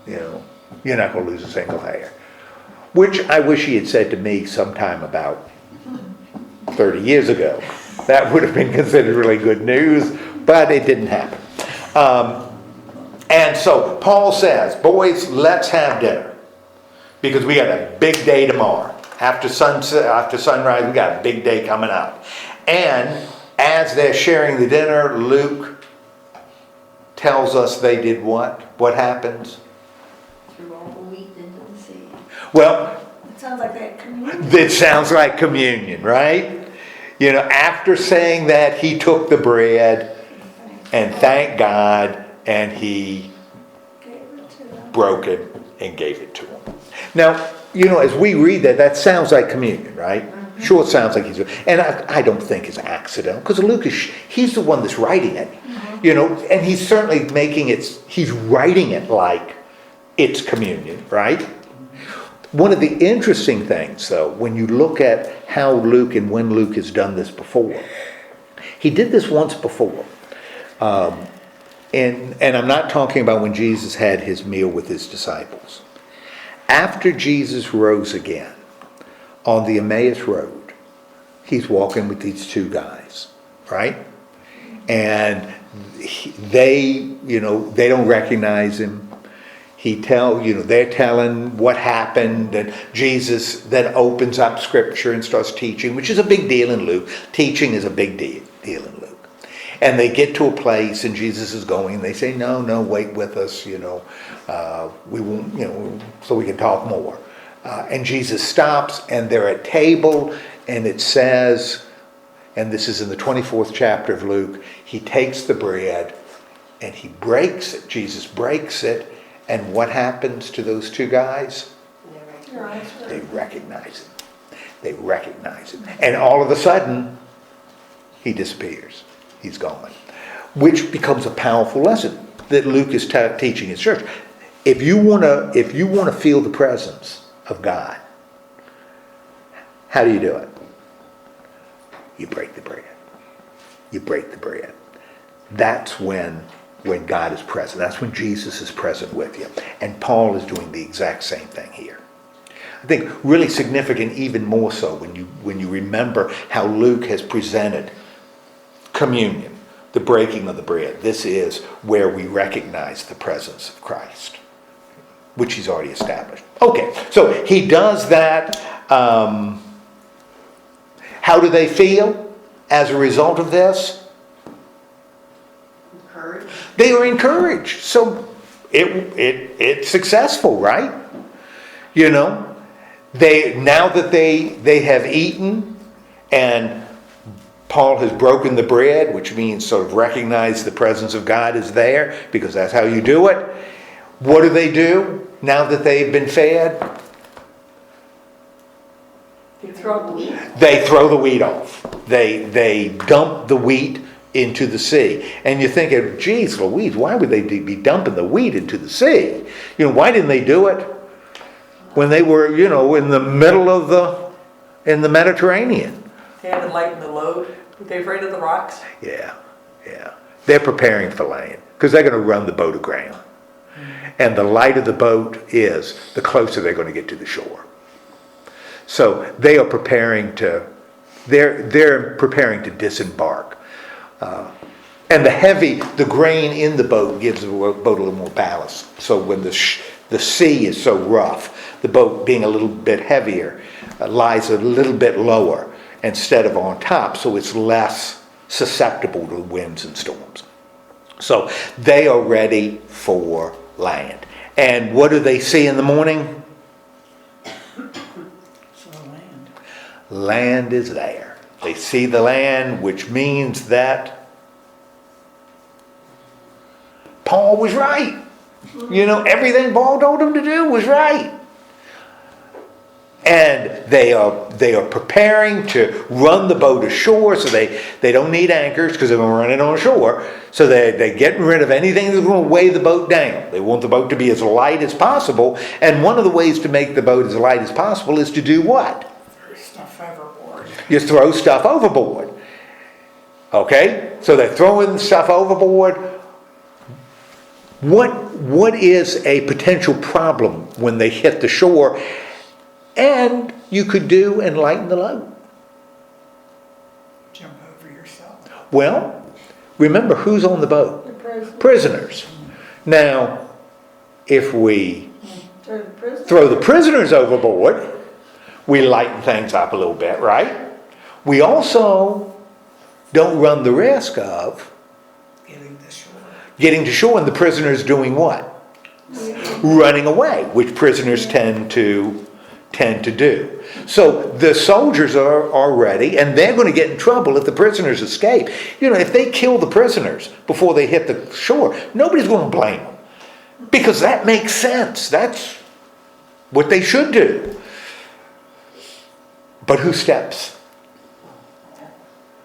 You're not going to lose a single hair. Which I wish he had said to me sometime about 30 years ago. That would have been considered really good news, but it didn't happen. And so Paul says, boys, let's have dinner, because we got a big day tomorrow. After sunrise, we got a big day coming up. And as they're sharing the dinner, Luke tells us they did what? What happens? Threw all the wheat into the sea. Well, It sounds like they had communion. it sounds like communion, right? After saying that, he took the bread and thanked God, and he Gave it to them. broke it and gave it to them. Now, as we read that sounds like communion, right? Mm-hmm. Sure, it sounds like and I don't think it's accidental, because Luke he's the one that's writing it, mm-hmm. And he's certainly he's writing it like it's communion, right? One of the interesting things, though, when you look at how Luke and when Luke has done this before, he did this once before. And I'm not talking about when Jesus had his meal with his disciples. After Jesus rose again on the Emmaus Road, he's walking with these two guys, right? And they don't recognize him. they're telling what happened, and Jesus then opens up scripture and starts teaching, which is a big deal in Luke. Teaching is a big deal in Luke. And they get to a place, and Jesus is going, and they say, no, wait with us, we won't, so we can talk more. And Jesus stops, and they're at table, and it says, and this is in the 24th chapter of Luke, he takes the bread, and he breaks it. Jesus breaks it, and what happens to those two guys? They recognize him. They recognize him. And all of a sudden, he disappears. He's gone. Which becomes a powerful lesson that Luke is teaching his church. If you want to feel the presence of God, how do you do it? You break the bread. You break the bread. That's when God is present. That's when Jesus is present with you. And Paul is doing the exact same thing here. I think really significant, even more so when you remember how Luke has presented communion, the breaking of the bread. This is where we recognize the presence of Christ, which he's already established. Okay, so he does that. How do they feel as a result of this? Encouraged. They are encouraged. So it's successful, right? Now that they have eaten, and Paul has broken the bread, which means sort of recognize the presence of God is there, because that's how you do it. What do now that they've been fed? You throw the wheat. They throw the wheat off. They dump the wheat into the sea. And you're thinking, geez Louise, why would they be dumping the wheat into the sea? Why didn't they do it when they were, in the middle of in the Mediterranean? They haven't lightened the load. Were they afraid of the rocks? Yeah. They're preparing for land, because they're going to run the boat aground. And the lighter the boat is, the closer they're going to get to the shore. So they are preparing to disembark. And the grain in the boat gives the boat a little more ballast. So when the sea is so rough, the boat being a little bit heavier lies a little bit lower instead of on top, so it's less susceptible to winds and storms. So they are ready for land. And what do they see in the morning? Land is there. They see the land, which means that Paul was right. Everything Paul told them to do was right. And they are preparing to run the boat ashore, so they don't need anchors because they're going to run it on shore. So they're getting rid of anything that's going to weigh the boat down. They want the boat to be as light as possible. And one of the ways to make the boat as light as possible is to do what? Stuff overboard. You throw stuff overboard. Okay? So they're throwing stuff overboard. What is a potential problem when they hit the shore? And you could do and lighten the load. Jump over yourself. Well, remember who's on the boat? The Prisoners. Now, if we throw throw the prisoners overboard, we lighten things up a little bit, right? We also don't run the risk of getting to shore and the prisoners doing what? Running away, which prisoners tend to do. So the soldiers are ready, and they're going to get in trouble if the prisoners escape. If they kill the prisoners before they hit the shore, nobody's going to blame them, because that makes sense. That's what they should do. But who steps?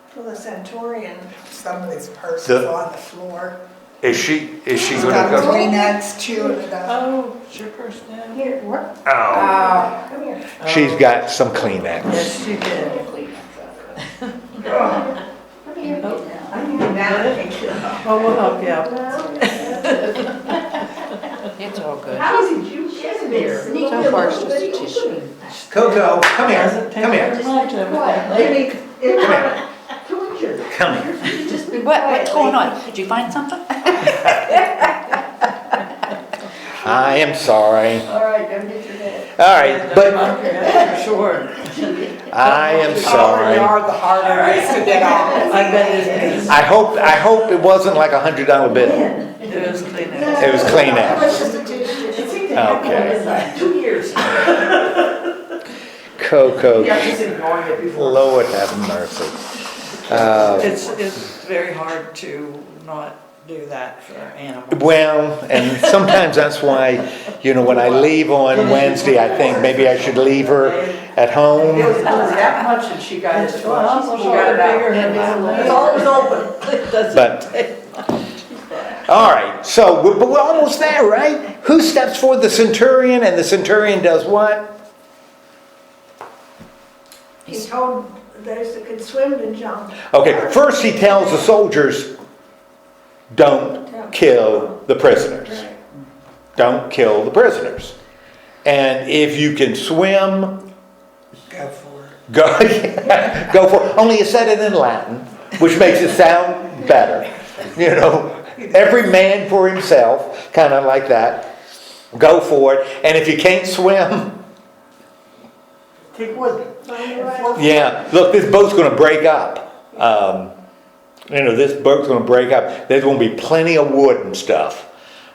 For the centurion. Somebody's purse is on the floor. Is she going to Got go? Kleenex chewing it up. Oh, is your purse down? Here, what? Oh, Come here. she's got some Kleenex. Yes, she did. Oh, we'll help you out. It's all good. How did you get there? So far, it's just a tissue. Coco, come here. Doesn't take Come here. very much of it. Maybe. Come here. What's going on? Did you find something? I am sorry. All right, don't get your head. All right, but For sure. I am The taller you sorry. are, the harder it is to get off. I bet it is. I hope it wasn't like $100 bill. It was clean. It was clean That out. was just a tissue. Okay. 2 years. Coco, Yeah, just ignoring it before. Lord have mercy. It's very hard to not do that for animals. Well, and sometimes that's why, when I leave on Wednesday, I think maybe I should leave her at home. It was that much and she got it, she got it out. It's always open. It doesn't But- take much. All right, so, but we're almost there, right? Who steps forward? The centurion, and the centurion does what? He told those that could swim to jump. Okay, first he tells the soldiers, don't kill the prisoners. Right. Don't kill the prisoners. And if you can swim, Go for it. go, go for it. Only he said it in Latin, which makes it sound better. Every man for himself, kind of like that. Go for it. And if you can't swim, Take wood. Find a way. yeah, look, this boat's going to break up. This boat's going to break up. There's going to be plenty of wood and stuff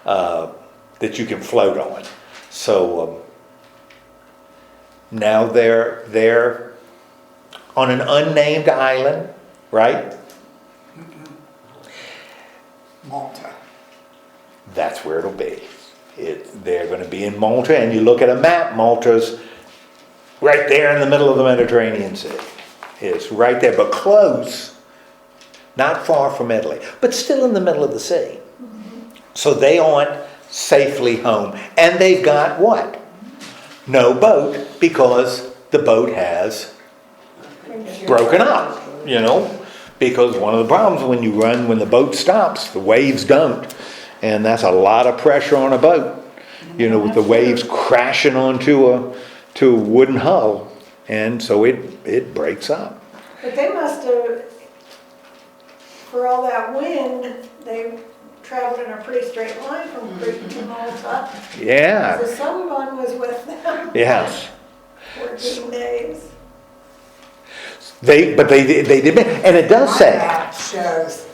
that you can float on. So now they're on an unnamed island, right? Malta. That's where it'll be. They're going to be in Malta, and you look at a map, Malta's right there in the middle of the Mediterranean Sea. It's right there, but close, not far from Italy, but still in the middle of the sea. So they aren't safely home. And they've got what? No boat, because the boat has broken up, because one of the problems when the boat stops, the waves don't. And that's a lot of pressure on a boat, with the waves crashing onto a wooden hull, and so it breaks up. But they must have, for all that wind, they traveled in a pretty straight line from Crete to Malta. Yeah, So someone was with them yes. 14 days. They did, and it does My say, map shows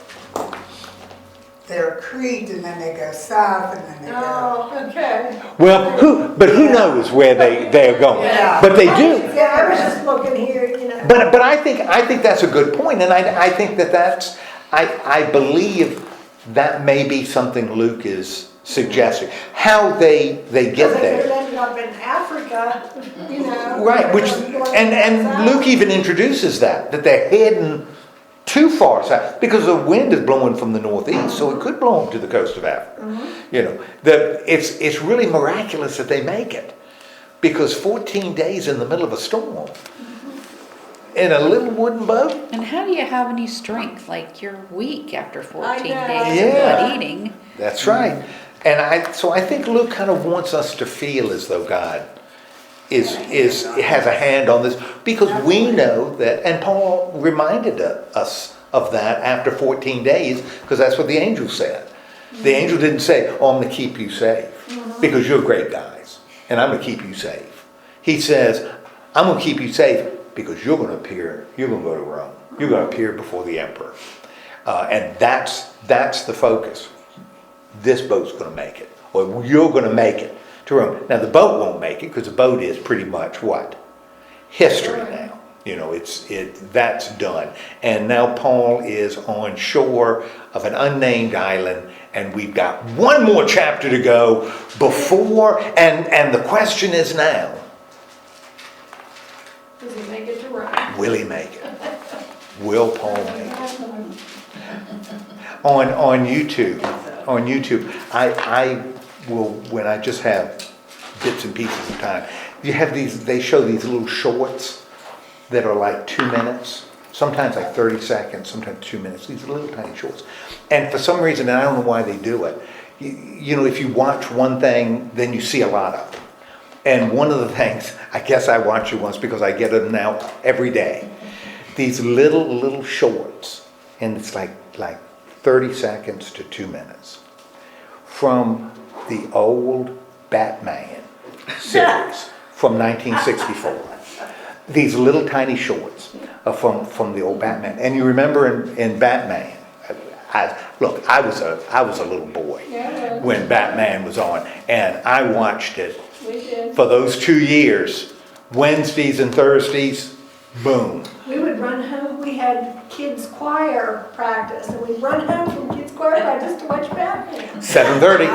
they're Crete and then they go south and then they go. Oh, okay. well, who knows where they're going? Yeah. But they do. Yeah, I was just looking here, But I think that's a good point, and I think that's I believe that may be something Luke is suggesting. How they get Because they could have there. ended up in Africa, Right, which going and south. Luke even introduces that they're heading too far south because the wind is blowing from the northeast, so it could blow them to the coast of Africa. It's really miraculous that they make it, because 14 days in the middle of a storm in a little wooden boat. And how do you have any strength? Like, you're weak after 14 days know. of Yeah. not eating. That's right. And I think Luke kind of wants us to feel as though God has a hand on this, because we know that, and Paul reminded us of that after 14 days, because that's what the angel said. The angel didn't say, "Oh, I'm going to keep you safe because you're great guys, and I'm going to keep you safe." He says, "I'm going to keep you safe because you're going to appear. You're going to go to Rome. You're going to appear before the emperor," and that's the focus. This boat's going to make it, or you're going to make it to Rome. Now the boat won't make it, because the boat is pretty much what? History now. That's done. And now Paul is on shore of an unnamed island, and we've got one more chapter to go before, and the question is now, Does he make it to Rome? will he make it? Will Paul make it? On YouTube, I will, when I just have bits and pieces of time, they show these little shorts that are like 2 minutes, sometimes like 30 seconds, sometimes 2 minutes, these little tiny shorts. And for some reason, and I don't know why they do it, if you watch one thing, then you see a lot of them. And one of the things, I guess I watched it once because I get them now every day, these little shorts, and it's like 30 seconds to 2 minutes, from the old Batman series from 1964. These little tiny shorts from the old Batman. And you remember in Batman, I was a little boy when Batman was on, and I watched it for those 2 years, Wednesdays and Thursdays. Boom. We would run home, we had kids choir practice, and we'd run home from kids choir practice to watch Batman. 7:30.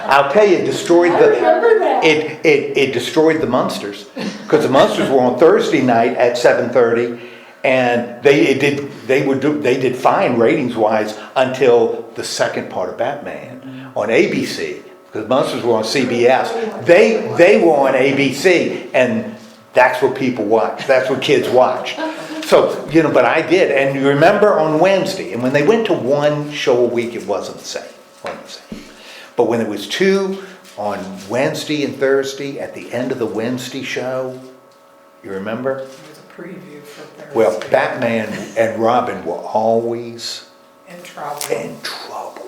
I'll tell you, it destroyed I remember that. it destroyed the Munsters, because the Munsters were on Thursday night at 7:30, and they did fine ratings wise until the second part of Batman on ABC, because Munsters were on CBS. They were on ABC, and that's what people watch. That's what kids watch. So, but I did. And you remember on Wednesday, and when they went to one show a week, it wasn't the same. But when it was two on Wednesday and Thursday, at the end of the Wednesday show, you remember? It was a preview for Thursday. Well, Batman and Robin were always In trouble. in trouble.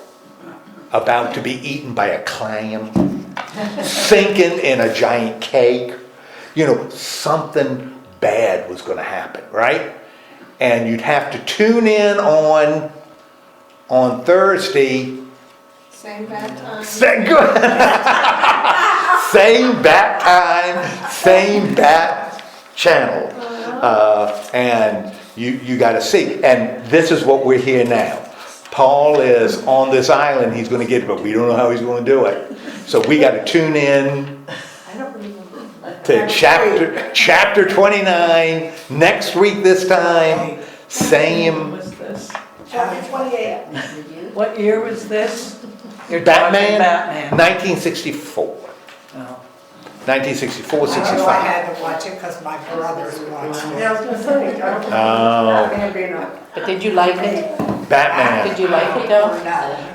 About to be eaten by a clam, sinking in a giant cake. Something bad was going to happen, right? And you'd have to tune in on Thursday. Same bad time. Same bat time, same bat channel. And you got to see. And this is what we're here now. Paul is on this island. He's going to get it, but we don't know how he's going to do it. So we got to tune in to chapter 29 next week this time. Same. Was this? Chapter 28. What year was this? You're Batman, talking Batman. 1964. Oh. 1964, I know I 65. had to watch it because my brothers watched it. Yeah, I was gonna say, Oh, Batman being a. But did you like it? Batman. Did you like it though?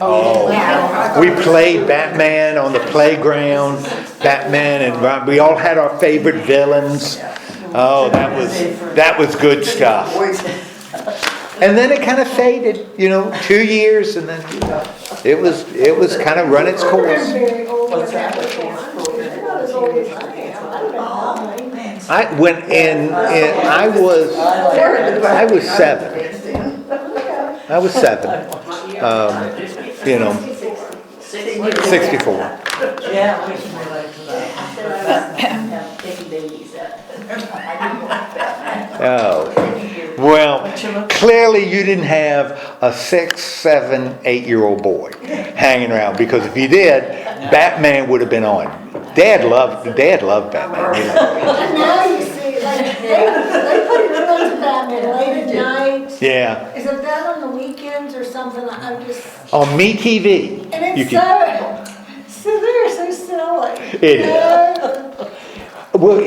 Oh, Yeah. we played Batman on the playground. Batman and Rob, we all had our favorite villains. Oh, that was good stuff. And then it kind of faded, 2 years, and then it was kind of run its I'm course. very old when that was on. You're not as old as I am. I'd have been 9. I was 7. I was 7. 64. Yeah, we can relate to that. Taking babies out. Oh, well, clearly you didn't have a 6, 7, 8-year-old boy hanging around, because if you did, Batman would have been on. Dad loved Batman. And now you see, like, they put reruns of Batman late at night. Yeah, Is it that on the weekends or something? I'm just, on MeTV. and you it's can- so they're so silly. It is. Well,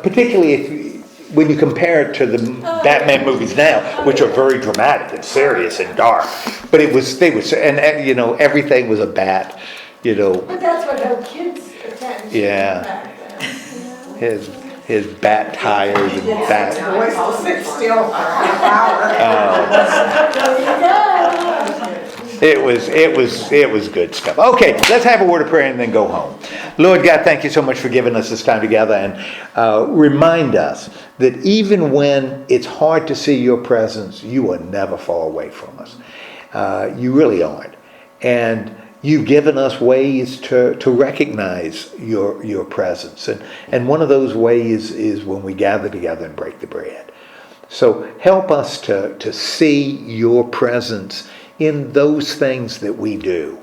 particularly when you compare it to the Batman movies now, which are very dramatic and serious and dark, but everything was a bat, But that's what held kids' attention Yeah. back then. his bat tires and bat. Boys will sit still for a half hour. There you go. It was good stuff. Okay, let's have a word of prayer and then go home. Lord God, thank you so much for giving us this time together, and remind us that even when it's hard to see your presence, you are never far away from us. You really aren't. And you've given us ways to recognize your presence. And one of those ways is when we gather together and break the bread. So help us to see your presence in those things that we do.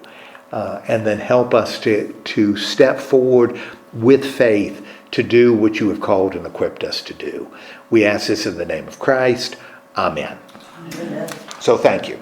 And then help us to step forward with faith to do what you have called and equipped us to do. We ask this in the name of Christ. Amen. So thank you.